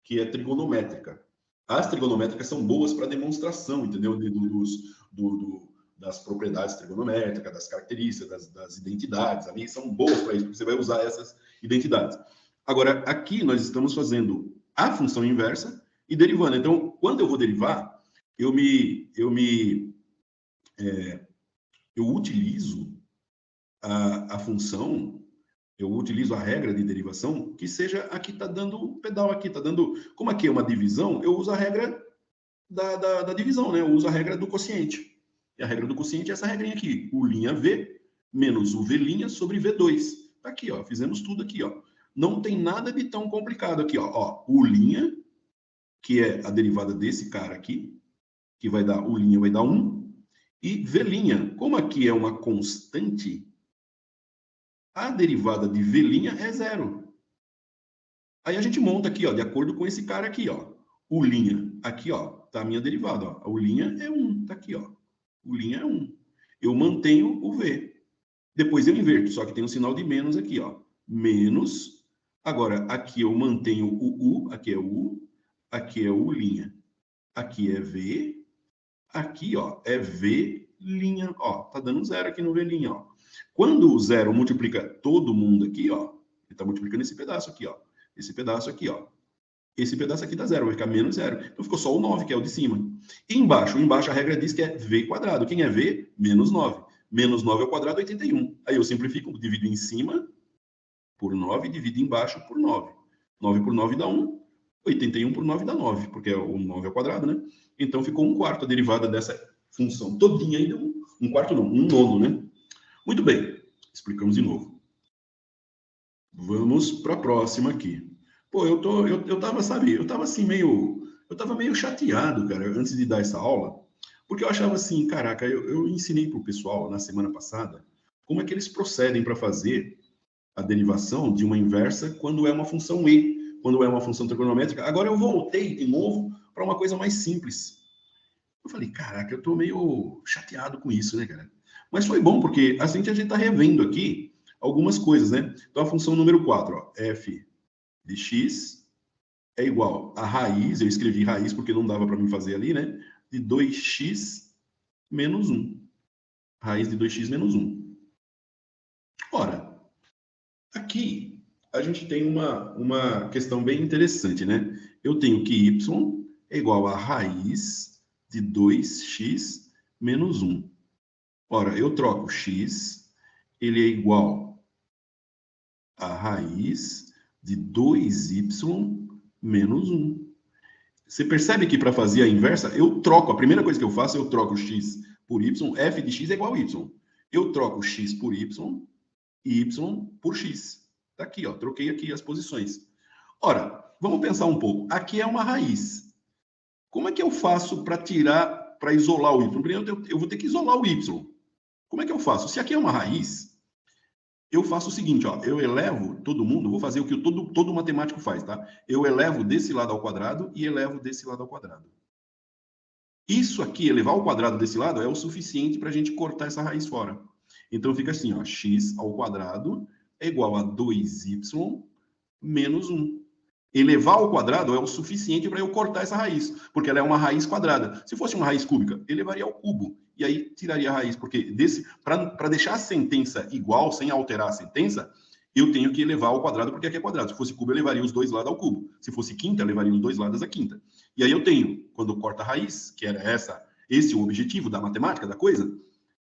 que é trigonométrica. As trigonométricas são boas para demonstração, entendeu? Das propriedades trigonométricas, das características, das identidades. Ali são boas para isso, porque você vai usar essas identidades. Agora, aqui nós estamos fazendo a função inversa e derivando. Então, quando eu vou derivar, eu utilizo a função eu utilizo a regra de derivação, que seja aqui está dando o pedal aqui, está dando... Como aqui é uma divisão, eu uso a regra da divisão, né? Eu uso a regra do quociente. E a regra do quociente é essa regrinha aqui. U' V menos u V' sobre V2. Tá aqui, ó. Fizemos tudo aqui, ó. Não tem nada de tão complicado aqui, ó. U', que é a derivada desse cara aqui, que vai dar U' vai dar 1. E V', como aqui é uma constante, a derivada de V' é 0. Aí a gente monta aqui, ó, de acordo com esse cara aqui, ó. U', aqui, ó, tá a minha derivada, ó. A U' é 1, tá aqui, ó. U' é 1. Eu mantenho o V. Depois eu inverto, só que tem um sinal de menos aqui, ó. Menos. Agora, aqui eu mantenho o U, aqui é U, aqui é U'. Aqui é V. Aqui, ó, é V', ó. Tá dando 0 aqui no V', ó. Quando o 0 multiplica todo mundo aqui, ó, ele tá multiplicando esse pedaço aqui, ó. Esse pedaço aqui, ó. Esse pedaço aqui dá 0, vai ficar menos 0. Então ficou só o 9, que é o de cima. E embaixo a regra diz que é V quadrado. Quem é V? Menos 9. Menos 9 ao quadrado, 81. Aí eu simplifico, divido em cima por 9, divido embaixo por 9. 9 por 9 dá 1. 81 por 9 dá 9, porque é o 9 ao quadrado, né? Então ficou 1/4 a derivada dessa função todinha aí. 1/4 não, 1/9, né? Muito bem. Explicamos de novo. Vamos para a próxima aqui. Pô, eu tava, sabe, eu tava assim eu tava meio chateado, cara, antes de dar essa aula, porque eu achava assim, caraca, eu ensinei pro pessoal na semana passada como é que eles procedem para fazer a derivação de uma inversa quando é uma função e, quando é uma função trigonométrica. Agora eu voltei de novo para uma coisa mais simples. Eu falei, caraca, eu tô meio chateado com isso, né, cara? Mas foi bom, porque assim a gente tá revendo aqui algumas coisas, né? Então a função número 4, ó, f de x é igual a raiz, eu escrevi raiz porque não dava para mim fazer ali, né? De 2x menos 1. Raiz de 2x menos 1. Ora, aqui a gente tem uma questão bem interessante, né? Eu tenho que y é igual a raiz de 2x menos 1. Ora, eu troco x, ele é igual a raiz de 2y menos 1. Você percebe que para fazer a inversa, eu troco. A primeira coisa que eu faço, eu troco x por y. F de x é igual a y. Eu troco x por y e y por x. Tá aqui, ó. Troquei aqui as posições. Ora, vamos pensar um pouco. Aqui é uma raiz. Como é que eu faço para tirar, para isolar o y? Primeiro, eu vou ter que isolar o y. Como é que eu faço? Se aqui é uma raiz, eu faço o seguinte, ó, eu elevo todo mundo, vou fazer o que todo matemático faz, tá? Eu elevo desse lado ao quadrado e elevo desse lado ao quadrado. Isso aqui, elevar ao quadrado desse lado, é o suficiente para a gente cortar essa raiz fora. Então fica assim, ó, x ao quadrado é igual a 2y menos 1. Elevar ao quadrado é o suficiente para eu cortar essa raiz, porque ela é uma raiz quadrada. Se fosse uma raiz cúbica, elevaria ao cubo, e aí tiraria a raiz, porque para deixar a sentença igual, sem alterar a sentença, eu tenho que elevar ao quadrado, porque aqui é quadrado. Se fosse cubo, eu levaria os dois lados ao cubo. Se fosse quinta, eu levaria os dois lados à quinta. E aí eu tenho, quando eu corto a raiz, que era esse o objetivo da matemática, da coisa,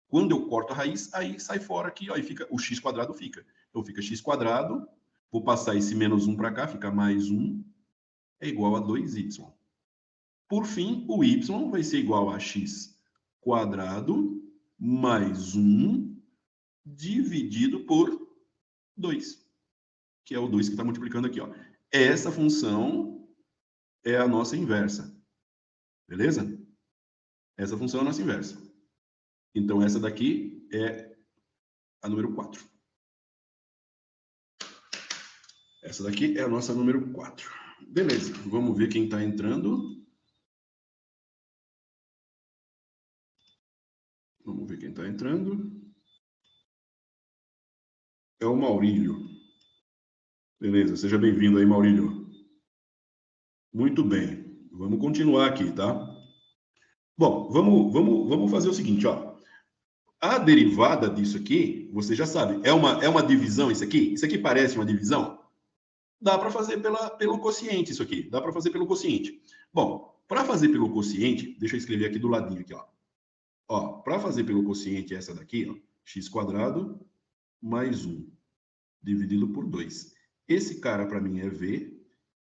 quando eu corto a raiz, aí sai fora aqui, ó, e fica, o x quadrado fica. Então fica x quadrado, vou passar esse menos 1 para cá, fica mais 1, é igual a 2y. Por fim, o y vai ser igual a x quadrado mais 1 dividido por 2, que é o 2 que está multiplicando aqui, ó. Essa função é a nossa inversa. Beleza? Essa função é a nossa inversa. Então, essa daqui é a número 4. Essa daqui é a nossa número 4. Beleza, vamos ver quem está entrando. Vamos ver quem está entrando. É o Maurílio. Beleza, seja bem-vindo aí, Maurílio. Muito bem, vamos continuar aqui, tá? Bom, vamos fazer o seguinte, ó. A derivada disso aqui, você já sabe, é uma divisão isso aqui? Isso aqui parece uma divisão? Dá para fazer pelo quociente isso aqui. Dá para fazer pelo quociente. Bom, para fazer pelo quociente, deixa eu escrever aqui do ladinho aqui, ó. Ó, para fazer pelo quociente essa daqui, ó, x² mais 1. dividido por 2. Esse cara para mim é V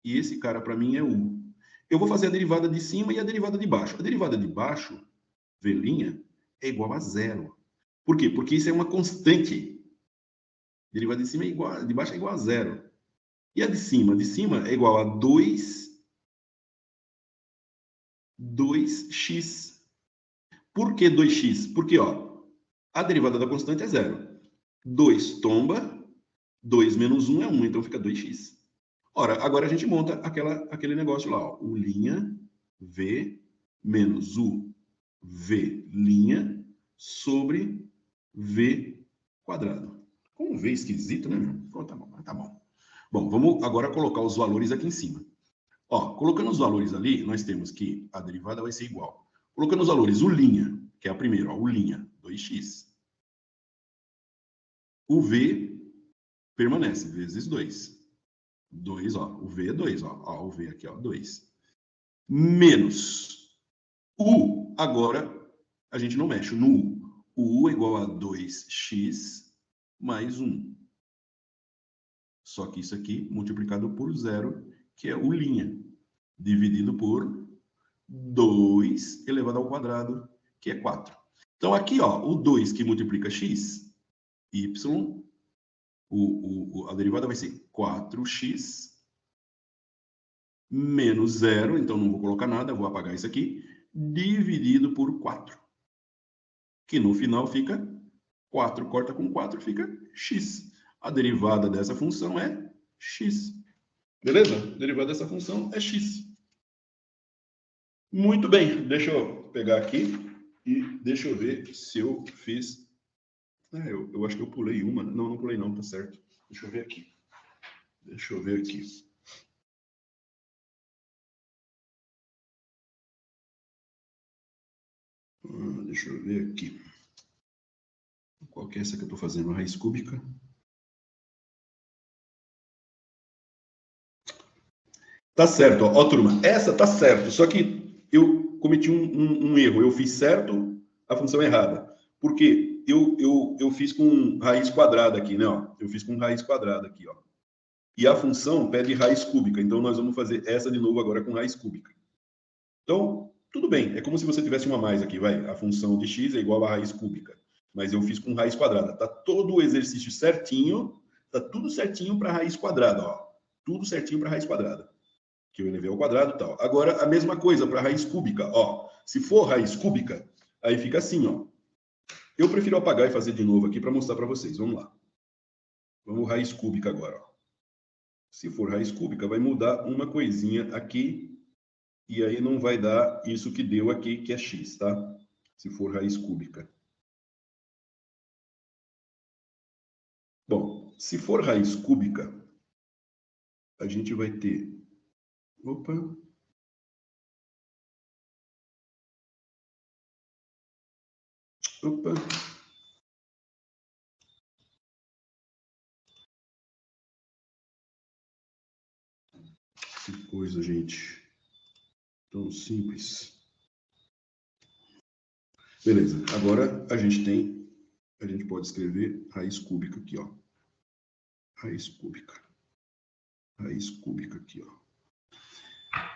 e esse cara para mim é U. Eu vou fazer a derivada de cima e a derivada de baixo. A derivada de baixo, V', é igual a 0. Por quê? Porque isso é uma constante. A derivada de cima é igual, de baixo é igual a 0. E a de cima? De cima é igual a 2x. Por que 2x? Porque, ó, a derivada da constante é 0. 2 tomba, 2 menos 1 é 1, então fica 2x. Ora, agora a gente monta aquele negócio lá, ó. U', V, menos U, V' sobre V quadrado. Com um V esquisito, né, meu? Pô, tá bom, tá bom. Bom, vamos agora colocar os valores aqui em cima. Ó, colocando os valores ali, nós temos que a derivada vai ser igual. Colocando os valores, U', que é a primeira, ó, U', 2x. O V permanece, vezes 2. 2, ó, o V é 2, ó, o V aqui, ó, 2. Menos U, agora a gente não mexe no U. O U é igual a 2x mais 1. Só que isso aqui multiplicado por 0, que é U', dividido por 2 elevado ao quadrado, que é 4. Então aqui, ó, o 2 que multiplica x, y, a derivada vai ser 4x menos 0, então não vou colocar nada, vou apagar isso aqui, dividido por 4. Que no final fica 4, corta com 4, fica x. A derivada dessa função é x. Beleza? A derivada dessa função é x. Muito bem, deixa eu pegar aqui e deixa eu ver se eu fiz... eu acho que eu pulei uma. Não, não pulei não, tá certo. Deixa eu ver aqui. Deixa eu ver aqui. Deixa eu ver aqui. Qual que é essa que eu estou fazendo? A raiz cúbica. Tá certo, ó, turma. Essa tá certo, só que eu cometi um erro. Eu fiz certo a função errada. Por quê? Eu fiz com raiz quadrada aqui, né? Ó. Eu fiz com raiz quadrada aqui, ó. E a função pede raiz cúbica. Então, nós vamos fazer essa de novo agora com raiz cúbica. Então, tudo bem. É como se você tivesse uma mais aqui, vai. A função de x é igual a raiz cúbica. Mas eu fiz com raiz quadrada. Tá todo o exercício certinho. Tá tudo certinho para raiz quadrada, ó. Tudo certinho para raiz quadrada. Que eu elevei ao quadrado e tal. Agora, a mesma coisa para raiz cúbica, ó. Se for raiz cúbica, aí fica assim, ó. Eu prefiro apagar e fazer de novo aqui para mostrar para vocês. Vamos lá. Vamos raiz cúbica agora, ó. Se for raiz cúbica, vai mudar uma coisinha aqui, e aí não vai dar isso que deu aqui, que é x, tá? Se for raiz cúbica. Bom, se for raiz cúbica, a gente vai ter... Opa! Opa! Que coisa, gente. Tão simples. Beleza. Agora a gente pode escrever raiz cúbica aqui, ó. Raiz cúbica. Raiz cúbica aqui, ó.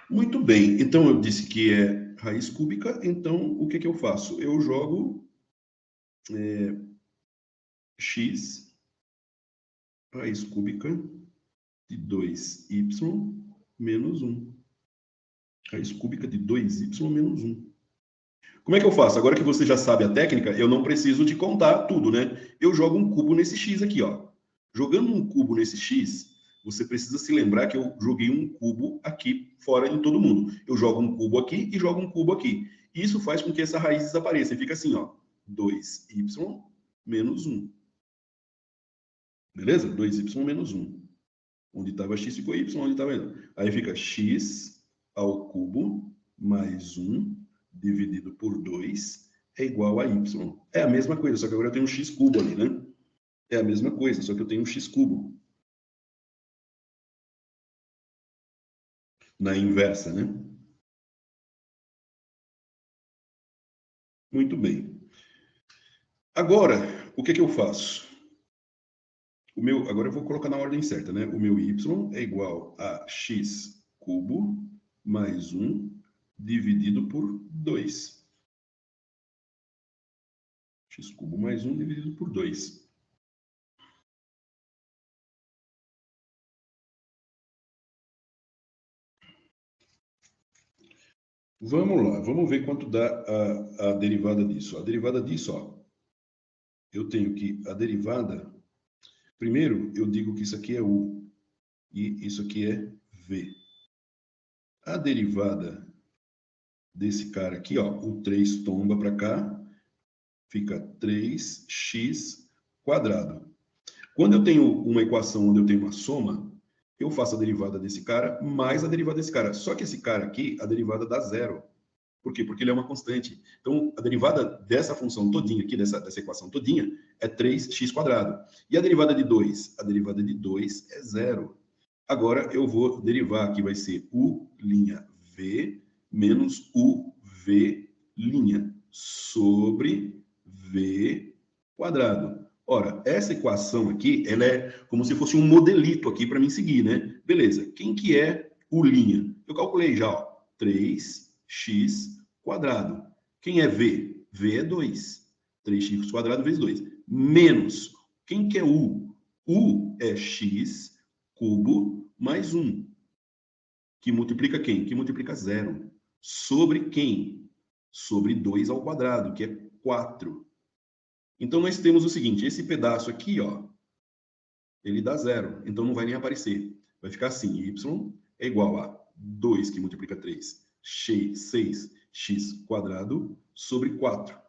Muito bem. Então eu disse que é raiz cúbica, então o que que eu faço? Eu jogo x raiz cúbica de 2y menos 1. Raiz cúbica de 2y menos 1. Como é que eu faço? Agora que você já sabe a técnica, eu não preciso de contar tudo, né? Eu jogo um cubo nesse x aqui, ó. Jogando um cubo nesse x, você precisa se lembrar que eu joguei um cubo aqui fora em todo mundo. Eu jogo um cubo aqui e jogo um cubo aqui. Isso faz com que essa raiz desapareça. E fica assim, ó. 2y menos 1. Beleza? 2y menos 1. Onde estava x ficou y, onde estava y. Aí fica x ao cubo mais 1 dividido por 2 é igual a y. É a mesma coisa, só que agora eu tenho um x cubo ali, né? É a mesma coisa, só que eu tenho um x cubo. Na inversa, né? Muito bem. Agora, o que que eu faço? Agora eu vou colocar na ordem certa, né? O meu y é igual a x cubo mais 1 dividido por 2. X cubo mais 1 dividido por 2. Vamos lá, vamos ver quanto dá a derivada disso. A derivada disso, ó, eu tenho que a derivada... Primeiro, eu digo que isso aqui é U e isso aqui é V. A derivada desse cara aqui, ó, o 3 tomba para cá, fica 3x quadrado. Quando eu tenho uma equação onde eu tenho uma soma, eu faço a derivada desse cara mais a derivada desse cara. Só que esse cara aqui, a derivada dá zero. Por quê? Porque ele é uma constante. Então, a derivada dessa função todinha aqui, dessa equação todinha, é 3x quadrado. E a derivada de 2? A derivada de 2 é zero. Agora, eu vou derivar, aqui vai ser U' V menos UV' sobre V quadrado. Ora, essa equação aqui, ela é como se fosse um modelito aqui para mim seguir, né? Beleza, quem que é U'? Eu calculei já, ó, 3x quadrado. Quem é V? V é 2. 3x quadrado vezes 2. Menos, quem que é U? U é x cubo mais 1. Que multiplica quem? Que multiplica 0. Sobre quem? Sobre 2 ao quadrado, que é 4. Então, nós temos o seguinte, esse pedaço aqui, ó, ele dá 0. Então, não vai nem aparecer. Vai ficar assim, y é igual a 2, que multiplica 3, 6x quadrado sobre 4.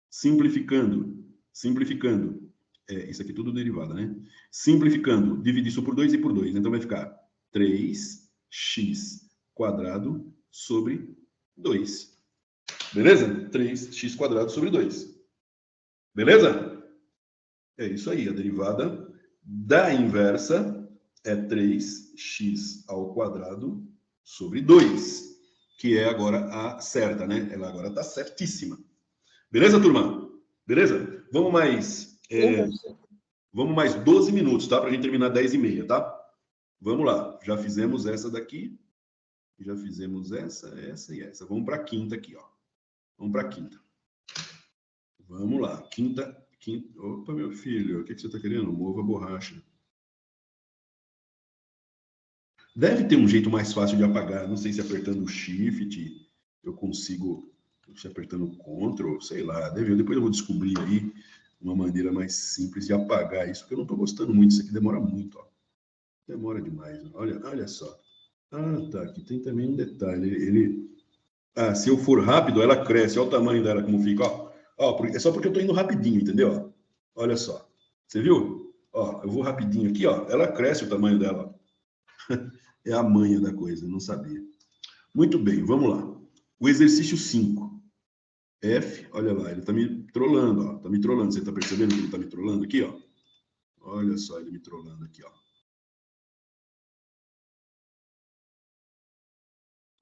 Simplificando, isso aqui tudo derivada, né? Simplificando, dividir isso por 2 e por 2. Então, vai ficar 3x quadrado sobre 2. Beleza? 3x quadrado sobre 2. Beleza? É isso aí. A derivada da inversa é 3x ao quadrado sobre 2, que é agora a certa, né? Ela agora está certíssima. Beleza, turma? Beleza? Vamos mais 12 minutos, tá? Para a gente terminar 10h30, tá? Vamos lá. Já fizemos essa daqui. Já fizemos essa e essa. Vamos para a quinta aqui, ó. Vamos para a quinta. Vamos lá. Quinta. Opa, meu filho, o que você está querendo? Mova a borracha. Deve ter um jeito mais fácil de apagar. Não sei se apertando o Shift eu consigo, se apertando o Ctrl, sei lá. Depois eu vou descobrir aí uma maneira mais simples de apagar isso, porque eu não estou gostando muito. Isso aqui demora muito, ó. Demora demais. Olha só. Ah, tá. Aqui tem também um detalhe. Se eu for rápido, ela cresce. Olha o tamanho dela, como fica, ó. É só porque eu tô indo rapidinho, entendeu? Olha só. Você viu? Ó, eu vou rapidinho aqui, ó. Ela cresce o tamanho dela. É a manha da coisa, não sabia. Muito bem, vamos lá. O exercício 5. F, olha lá, ele tá me trollando, ó. Tá me trollando. Você tá percebendo que ele tá me trollando aqui, ó? Olha só ele me trollando aqui, ó.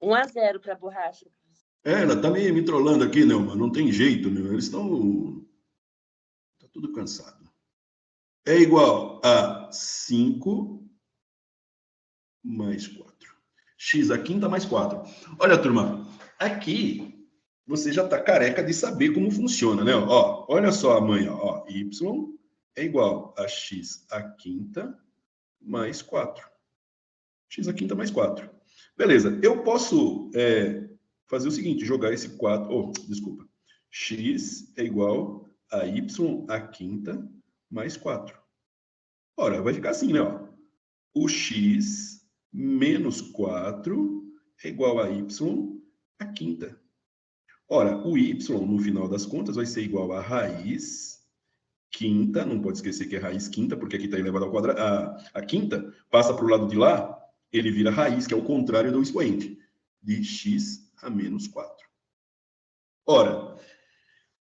1-0 para a borracha. Ela tá me trollando aqui, né, mano? Não tem jeito, né? Eles estão... Tá tudo cansado. É igual a 5 mais 4. X a quinta mais 4. Olha, turma, aqui você já tá careca de saber como funciona, né? Ó, olha só a manha, ó. Y é igual a x a quinta mais 4. X a quinta mais 4. Beleza, eu posso fazer o seguinte, jogar esse 4... desculpa. X é igual a y a quinta mais 4. Ora, vai ficar assim, né? Ó. O x menos 4 é igual a y a quinta. Ora, o y, no final das contas, vai ser igual a raiz quinta, não pode esquecer que é raiz quinta, porque aqui está elevado ao quadrado. A quinta passa para o lado de lá, ele vira raiz, que é o contrário do expoente, de x a menos 4. Ora,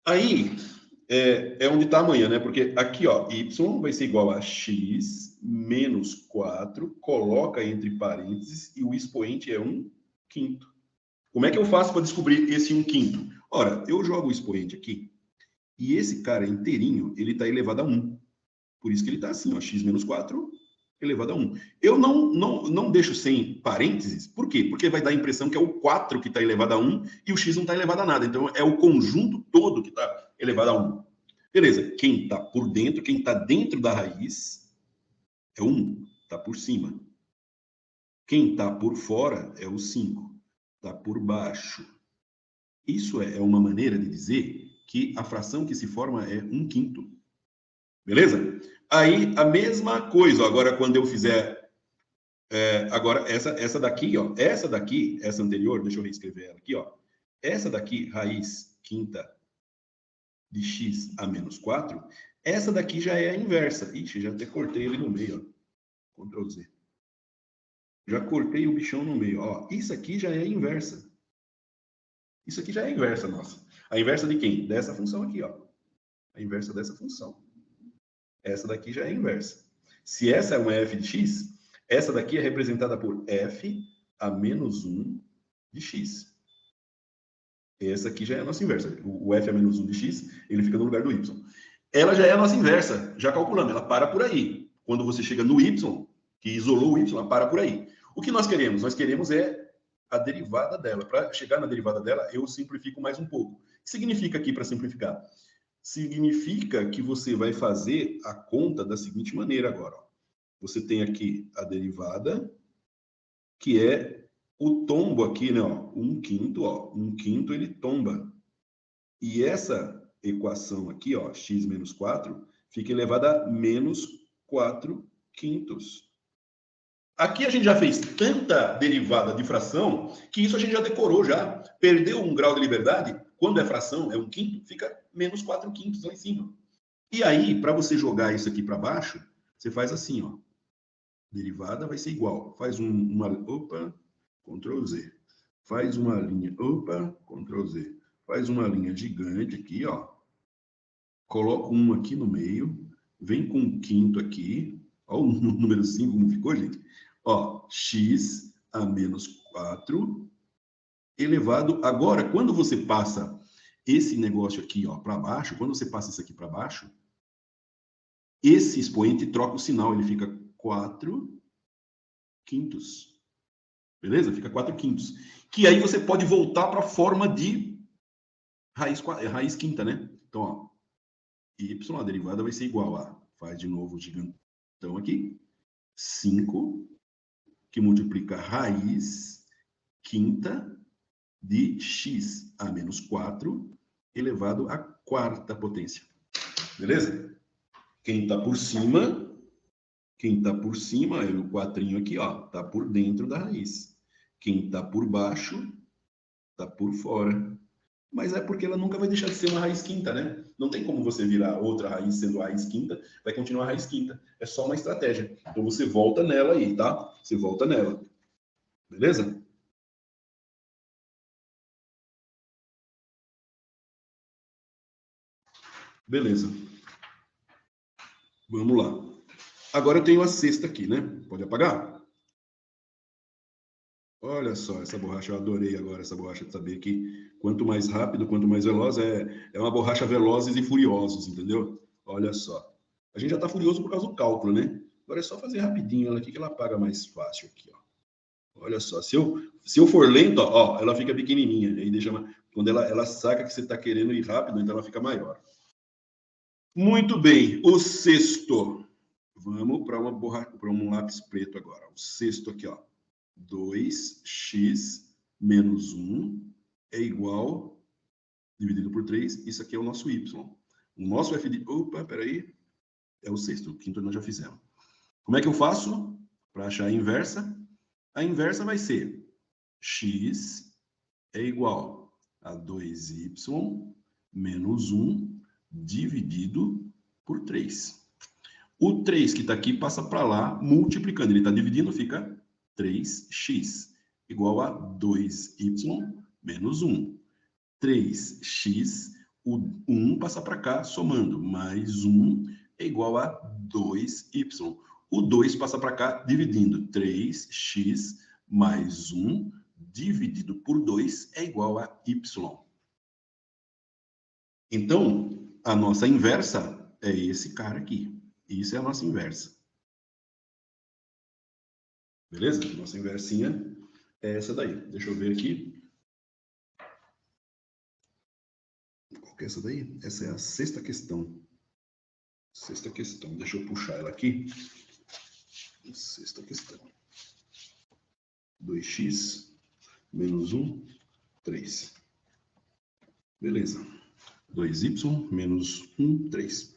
aí é onde está a manha, né? Porque aqui, ó, y vai ser igual a x menos 4, coloca entre parênteses, e o expoente é 1/5. Como é que eu faço para descobrir esse 1/5? Ora, eu jogo o expoente aqui, e esse cara inteirinho, ele está elevado a 1. Por isso que ele está assim, ó, x menos 4 elevado a 1. Eu não deixo sem parênteses. Por quê? Porque vai dar a impressão que é o 4 que está elevado a 1 e o x não está elevado a nada. Então, é o conjunto todo que está elevado a 1. Beleza. Quem está por dentro, quem está dentro da raiz é o 1, está por cima. Quem está por fora é o 5, está por baixo. Isso é uma maneira de dizer que a fração que se forma é 1/5. Beleza? Aí, a mesma coisa. Agora, quando eu fizer... agora, essa daqui, ó. Essa anterior, deixa eu reescrever ela aqui, ó. Essa daqui, raiz quinta de x a menos 4, essa daqui já é a inversa. Ixi, já até cortei ele no meio, ó. Ctrl Z. Já cortei o bichão no meio, ó. Isso aqui já é a inversa. Isso aqui já é a inversa, nossa. A inversa de quem? Dessa função aqui, ó. A inversa dessa função. Essa daqui já é a inversa. Se essa é uma f de x, essa daqui é representada por f a menos 1 de x. Essa aqui já é a nossa inversa. O f a menos 1 de x, ele fica no lugar do y. Ela já é a nossa inversa, já calculando. Ela para por aí. Quando você chega no y, que isolou o y, ela para por aí. O que nós queremos? Nós queremos a derivada dela. Para chegar na derivada dela, eu simplifico mais um pouco. O que significa aqui para simplificar? Significa que você vai fazer a conta da seguinte maneira agora. Ó. Você tem aqui a derivada, que é o tombo aqui, né? Ó, 1/5, ó. 1/5 ele tomba. E essa equação aqui, ó, x menos 4, fica elevada a menos 4/5. Aqui a gente já fez tanta derivada de fração que isso a gente já decorou já. Perdeu um grau de liberdade, quando é fração, é 1/5, fica menos 4/5 lá em cima. E aí, para você jogar isso aqui para baixo, você faz assim, ó. Derivada vai ser igual. Faz opa, Ctrl Z. Faz uma linha, opa, Ctrl Z. Faz uma linha gigante aqui, ó. Coloca um aqui no meio, vem com um quinto aqui. Ó o número 5 como ficou, gente. Ó, x a menos 4 elevado... Agora, quando você passa esse negócio aqui, ó, para baixo, quando você passa isso aqui para baixo, esse expoente troca o sinal, ele fica 4/5. Beleza? Fica 4/5. Que aí você pode voltar para a forma de raiz quinta, né? Então, ó, y, a derivada vai ser igual a... Faz de novo o gigantão aqui. 5, que multiplica raiz quinta de x a menos 4 elevado à quarta potência. Beleza? Quem está por cima é o quatrinho aqui, ó, tá por dentro da raiz. Quem está por baixo tá por fora. Mas é porque ela nunca vai deixar de ser uma raiz quinta, né? Não tem como você virar outra raiz sendo a raiz quinta, vai continuar a raiz quinta. É só uma estratégia. Então você volta nela aí, tá? Você volta nela. Beleza? Beleza. Vamos lá. Agora eu tenho a sexta aqui, né? Pode apagar? Olha só, essa borracha, eu adorei agora essa borracha de saber que quanto mais rápido, quanto mais veloz, é uma borracha Velozes e Furiosos, entendeu? Olha só. A gente já tá furioso por causa do cálculo, né? Agora é só fazer rapidinho ela aqui que ela apaga mais fácil aqui, ó. Olha só, se eu for lento, ó, ela fica pequenininha. Aí deixa quando ela saca que você está querendo ir rápido, então ela fica maior. Muito bem, o sexto. Vamos para um lápis preto agora. O sexto aqui, ó. 2x menos 1 é igual, dividido por 3, isso aqui é o nosso y. O nosso f de... Opa, peraí. É o sexto, o quinto nós já fizemos. Como é que eu faço para achar a inversa? A inversa vai ser x é igual a 2y menos 1 dividido por 3. O 3 que está aqui passa para lá, multiplicando. Ele está dividindo, fica 3x igual a 2y menos 1. 3x, o 1 passa para cá, somando. Mais 1 é igual a 2y. O 2 passa para cá, dividindo. 3x mais 1 dividido por 2 é igual a y. Então, a nossa inversa é esse cara aqui. E isso é a nossa inversa. Beleza? Nossa inversinha é essa daí. Deixa eu ver aqui. Qual que é essa daí? Essa é a sexta questão. Sexta questão. Deixa eu puxar ela aqui. Sexta questão. 2x menos 1, 3. Beleza. 2y menos 1, 3.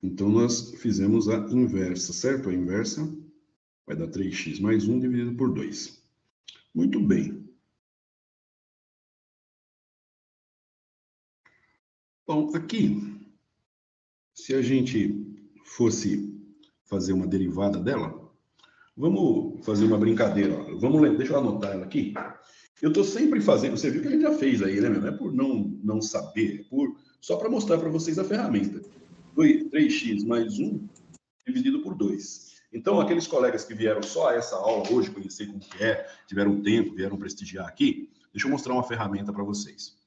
Então, nós fizemos a inversa, certo? A inversa vai dar 3x mais 1 dividido por 2. Muito bem. Bom, aqui, se a gente fosse fazer uma derivada dela, vamos fazer uma brincadeira. Ó. Deixa eu anotar ela aqui. Eu estou sempre fazendo, você viu que a gente já fez aí, né? Não é por não saber, é só para mostrar para vocês a ferramenta. 3x mais 1 dividido por 2. Então, aqueles colegas que vieram só a essa aula hoje, conhecer como que é, tiveram tempo, vieram prestigiar aqui, deixa eu mostrar uma ferramenta para vocês.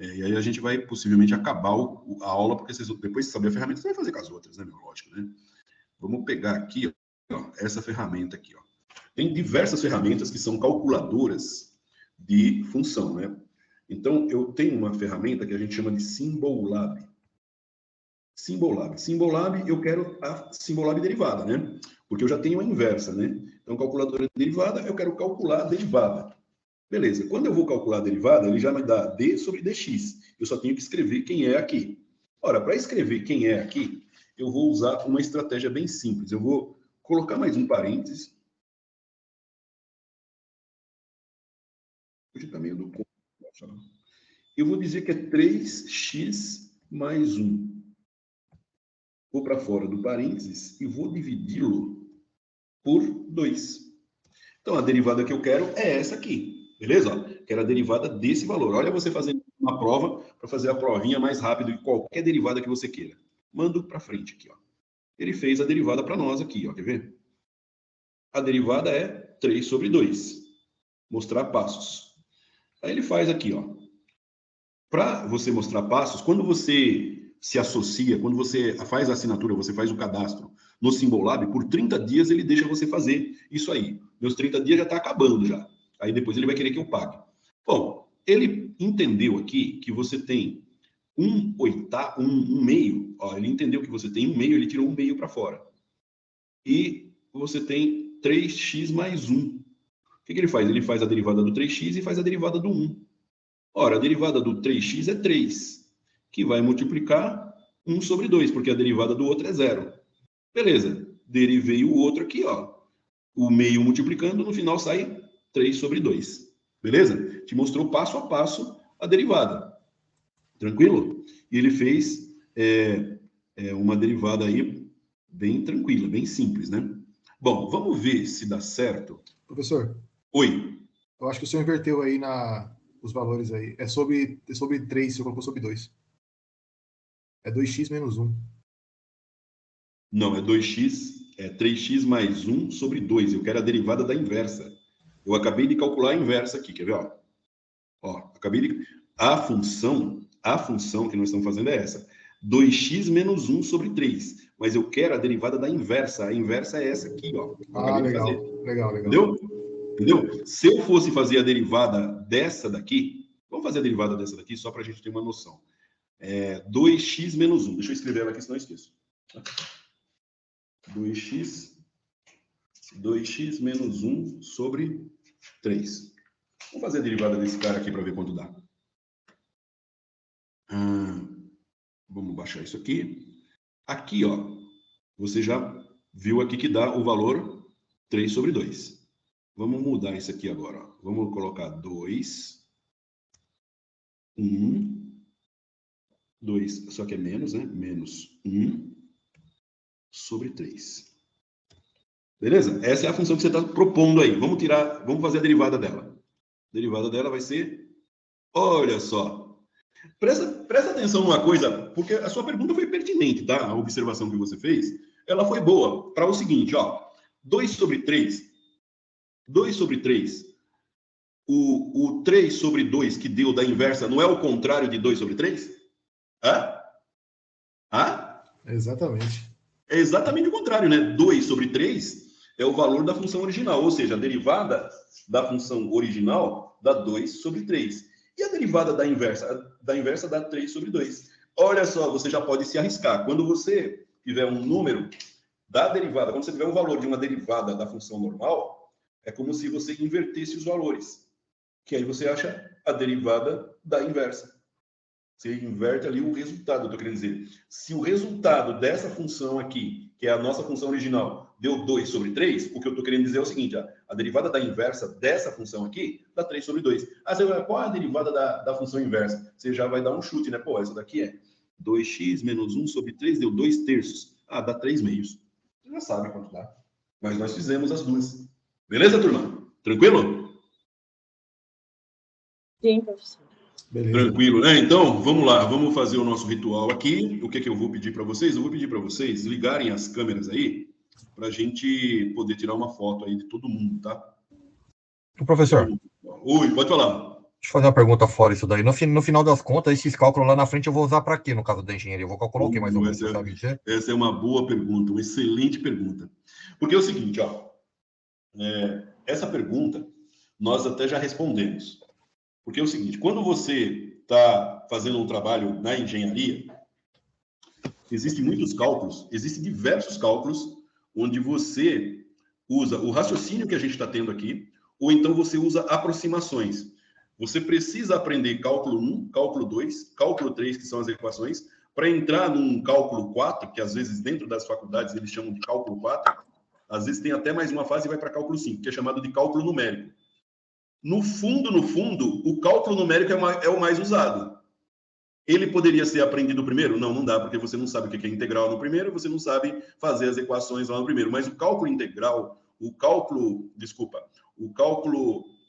E aí a gente vai possivelmente acabar a aula, porque depois de saber a ferramenta, você vai fazer com as outras, né, meu? Lógico, né? Vamos pegar aqui, ó, essa ferramenta aqui, ó. Tem diversas ferramentas que são calculadoras de função, né? Então, eu tenho uma ferramenta que a gente chama de Symbolab. Symbolab, eu quero a Symbolab derivada, né? Porque eu já tenho a inversa, né? Então, calculadora de derivada, eu quero calcular a derivada. Beleza. Quando eu vou calcular a derivada, ele já me dá d sobre dx. Eu só tenho que escrever quem é aqui. Ora, para escrever quem é aqui, eu vou usar uma estratégia bem simples. Eu vou colocar mais um parênteses. Hoje está meio do ponto. Eu vou dizer que é 3x mais 1. Vou para fora do parênteses e vou dividi-lo por 2. Então, a derivada que eu quero é essa aqui, beleza? Quero a derivada desse valor. Olha você fazendo uma prova para fazer a provinha mais rápido de qualquer derivada que você queira. Mando para frente aqui, ó. Ele fez a derivada para nós aqui, ó. Quer ver? A derivada é 3 sobre 2. Mostrar passos. Aí ele faz aqui, ó. Para você mostrar passos, quando você se associa, quando você faz a assinatura, você faz o cadastro no Symbolab, por 30 dias ele deixa você fazer isso aí. Meus 30 dias já está acabando já. Aí depois ele vai querer que eu pague. Bom, ele entendeu aqui que você tem um meio. Ó, ele entendeu que você tem um meio, ele tirou um meio para fora. E você tem 3x mais 1. O que ele faz? Ele faz a derivada do 3x e faz a derivada do 1. Ora, a derivada do 3x é 3, que vai multiplicar 1 sobre 2, porque a derivada do outro é 0. Beleza, derivei o outro aqui, ó. O meio multiplicando, no final sai 3 sobre 2. Beleza? Te mostrou passo a passo a derivada. Tranquilo? E ele fez uma derivada aí bem tranquila, bem simples, né? Bom, vamos ver se dá certo. Professor. Oi. Eu acho que o senhor inverteu aí os valores aí. É sobre 3, você colocou sobre 2. É 2x menos 1. Não, é 2x, é 3x mais 1 sobre 2. Eu quero a derivada da inversa. Eu acabei de calcular a inversa aqui, quer ver? Ó, acabei de... A função que nós estamos fazendo é essa. 2x menos 1 sobre 3. Mas eu quero a derivada da inversa. A inversa é essa aqui, ó. Legal. Entendeu? Se eu fosse fazer a derivada dessa daqui, vamos fazer a derivada dessa daqui só para a gente ter uma noção. 2x menos 1. Deixa eu escrever ela aqui, senão eu esqueço. 2x menos 1 sobre 3. Vamos fazer a derivada desse cara aqui para ver quanto dá. Vamos baixar isso aqui. Aqui, ó, você já viu aqui que dá o valor 3 sobre 2. Vamos mudar isso aqui agora. Ó. Vamos colocar 2, 1, 2, só que é menos, né? Menos 1 sobre 3. Beleza? Essa é a função que você está propondo aí. Vamos fazer a derivada dela. A derivada dela vai ser, olha só. Presta atenção numa coisa, porque a sua pergunta foi pertinente, tá? A observação que você fez, ela foi boa. Para o seguinte, ó. 2 sobre 3. O 3 sobre 2 que deu da inversa não é o contrário de 2 sobre 3? Hã? Ah? Exatamente. É exatamente o contrário, né? 2 sobre 3 é o valor da função original, ou seja, a derivada da função original dá 2 sobre 3. E a derivada da inversa dá 3 sobre 2. Olha só, você já pode se arriscar. Quando você tiver um número da derivada, quando você tiver um valor de uma derivada da função normal, é como se você invertesse os valores. Que aí você acha a derivada da inversa. Você inverte ali o resultado, eu estou querendo dizer. Se o resultado dessa função aqui, que é a nossa função original, deu 2 sobre 3, o que eu estou querendo dizer é o seguinte, a derivada da inversa dessa função aqui dá 3 sobre 2. Ah, você vai, qual é a derivada da função inversa? Você já vai dar um chute, né? Pô, essa daqui é 2x menos 1 sobre 3, deu 2 terços. Ah, dá 3 meios. Você já sabe quanto dá. Mas nós fizemos as duas. Beleza, turma? Tranquilo? Sim, professor. Beleza. Tranquilo, né? Então, vamos lá, vamos fazer o nosso ritual aqui. O que que eu vou pedir para vocês? Eu vou pedir para vocês ligarem as câmeras aí, para a gente poder tirar uma foto aí de todo mundo, tá? Professor, Oi, pode falar. deixa eu fazer uma pergunta fora isso daí. No final das contas, esses cálculos lá na frente eu vou usar para quê, no caso da engenharia? Eu vou calcular o quê, mais ou menos, você sabe dizer? Essa é uma boa pergunta, uma excelente pergunta. Porque é o seguinte, ó, essa pergunta nós até já respondemos. Porque é o seguinte, quando você está fazendo um trabalho na engenharia, existem muitos cálculos, existem diversos cálculos onde você usa o raciocínio que a gente está tendo aqui, ou então você usa aproximações. Você precisa aprender cálculo 1, cálculo 2, cálculo 3, que são as equações, para entrar num cálculo 4, que às vezes dentro das faculdades eles chamam de cálculo 4, às vezes tem até mais uma fase e vai para cálculo 5, que é chamado de cálculo numérico. No fundo, o cálculo numérico é o mais usado. Ele poderia ser aprendido primeiro? Não, não dá, porque você não sabe o que é integral no primeiro, você não sabe fazer as equações lá no primeiro. Mas o cálculo integral, o cálculo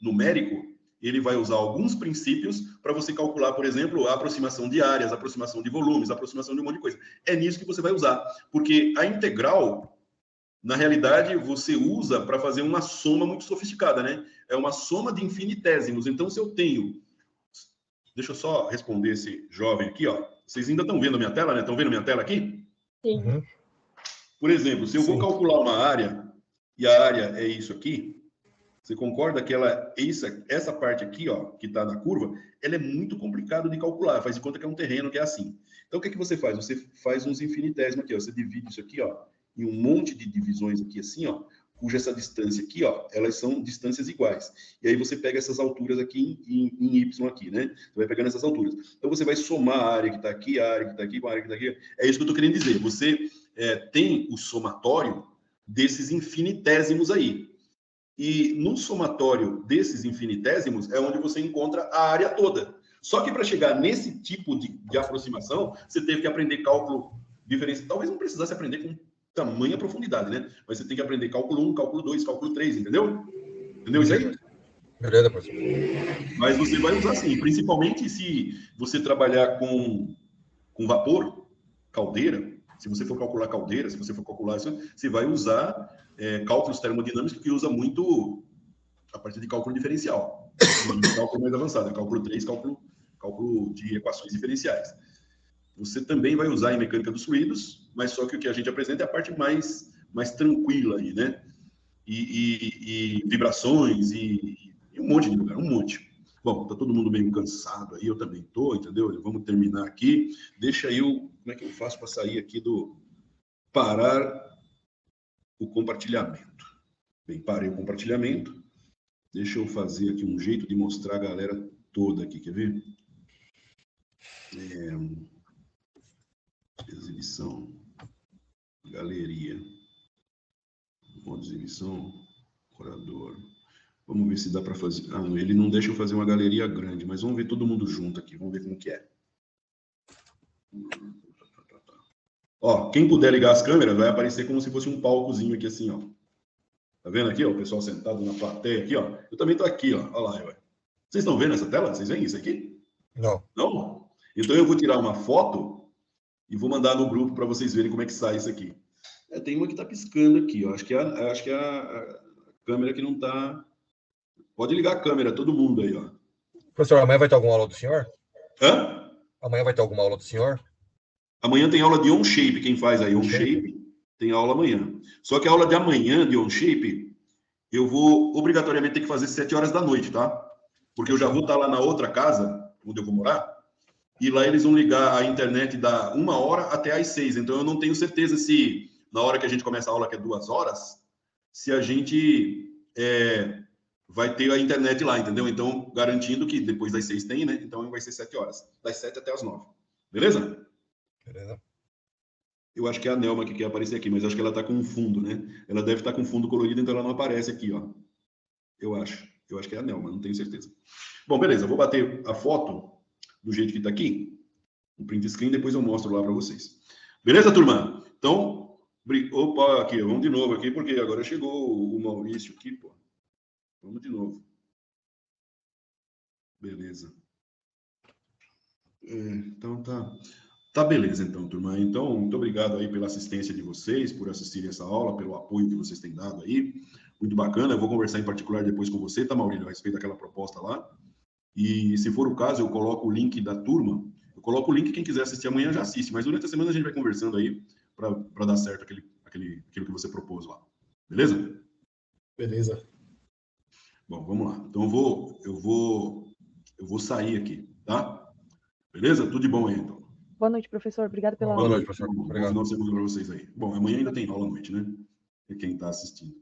numérico, ele vai usar alguns princípios para você calcular, por exemplo, a aproximação de áreas, a aproximação de volumes, a aproximação de um monte de coisa. É nisso que você vai usar, porque a integral, na realidade, você usa para fazer uma soma muito sofisticada, né? É uma soma de infinitésimos. Então, se eu tenho... Deixa eu só responder esse jovem aqui, ó. Vocês ainda estão vendo a minha tela, né? Estão vendo a minha tela aqui? Sim. Uhum. Por exemplo, se eu vou calcular uma área, e a área é isso aqui, você concorda que essa parte aqui, ó, que está na curva, ela é muito complicado de calcular. Faz de conta que é um terreno que é assim. Então, o que você faz? Você faz uns infinitésimos aqui, ó. Você divide isso aqui, ó, em um monte de divisões aqui, assim, ó, cuja essa distância aqui, ó, elas são distâncias iguais. E aí você pega essas alturas aqui em Y aqui, né? Você vai pegando essas alturas. Então, você vai somar a área que está aqui, a área que está aqui, com a área que está aqui. É isso que eu estou querendo dizer. Você tem o somatório desses infinitésimos aí. E no somatório desses infinitésimos é onde você encontra a área toda. Só que para chegar nesse tipo de aproximação, você teve que aprender cálculo diferencial. Talvez não precisasse aprender com tamanha profundidade, né? Mas você tem que aprender cálculo 1, cálculo 2, cálculo 3, entendeu? Entendeu isso aí? Beleza, professor. Mas você vai usar sim, principalmente se você trabalhar com vapor, caldeira. Se você for calcular caldeira, se você for calcular isso, você vai usar cálculos termodinâmicos que usa muito a partir de cálculo diferencial. O cálculo mais avançado, cálculo 3, cálculo de equações diferenciais. Você também vai usar em mecânica dos fluidos, mas só que o que a gente apresenta é a parte mais tranquila aí, né? E vibrações e um monte de lugar, um monte. Bom, tá todo mundo meio cansado aí, eu também tô, entendeu? Vamos terminar aqui. Deixa eu... Como é que eu faço para sair aqui parar o compartilhamento? Bem, parei o compartilhamento. Deixa eu fazer aqui um jeito de mostrar a galera toda aqui, quer ver? Exibição. Galeria. Modo de exibição. Orador. Vamos ver se dá para fazer. Ah, ele não deixa eu fazer uma galeria grande, mas vamos ver todo mundo junto aqui. Vamos ver como que é. Ó, quem puder ligar as câmeras, vai aparecer como se fosse um palcozinho aqui assim, ó. Tá vendo aqui, ó? O pessoal sentado na plateia aqui, ó. Eu também tô aqui, ó. Olha lá, ué. Vocês estão vendo essa tela? Vocês veem isso aqui? Não. Não? Então eu vou tirar uma foto e vou mandar no grupo para vocês verem como é que sai isso aqui. Tem uma que tá piscando aqui, ó. Acho que é a câmera que não tá... Pode ligar a câmera, todo mundo aí, ó. Professor, amanhã vai ter alguma aula do senhor? Hã? Amanhã vai ter alguma aula do senhor? Amanhã tem aula de On-Shape. Quem faz aí On-Shape tem aula amanhã. Só que a aula de amanhã de On-Shape, eu vou obrigatoriamente ter que fazer 7 horas da noite, tá? Porque eu já vou estar lá na outra casa, onde eu vou morar, e lá eles vão ligar a internet da 1 hora até às 6. Então, eu não tenho certeza se, na hora que a gente começa a aula, que é 2 horas, se a gente vai ter a internet lá, entendeu? Então, garantindo que depois das 6 tem, né? Então, vai ser 7 horas. Das 7 até as 9. Beleza? Beleza. Eu acho que é a Nelma que quer aparecer aqui, mas acho que ela está com um fundo, né? Ela deve estar com fundo colorido, então ela não aparece aqui, ó. Eu acho. Eu acho que é a Nelma, não tenho certeza. Bom, beleza. Eu vou bater a foto do jeito que está aqui. Um print screen, depois eu mostro lá para vocês. Beleza, turma? Então, opa, aqui, vamos de novo aqui, porque agora chegou o Maurício aqui, pô. Vamos de novo. Beleza. Então, tá beleza, então, turma. Então, muito obrigado aí pela assistência de vocês, por assistirem essa aula, pelo apoio que vocês têm dado aí. Muito bacana. Eu vou conversar em particular depois com você, tá, Maurício, a respeito daquela proposta lá. E, se for o caso, eu coloco o link da turma. Eu coloco o link, quem quiser assistir amanhã já assiste. Mas durante a semana a gente vai conversando aí para dar certo aquilo que você propôs lá. Beleza? Beleza. Bom, vamos lá. Então, eu vou sair aqui, tá? Beleza? Tudo de bom aí, então. Boa noite, professor. Obrigado pela Boa aula. noite, professor. Bom Obrigado. final de semana para vocês aí. Bom, amanhã ainda tem aula à noite, né? É quem está assistindo.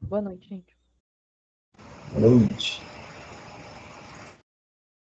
Boa noite, gente. Boa noite.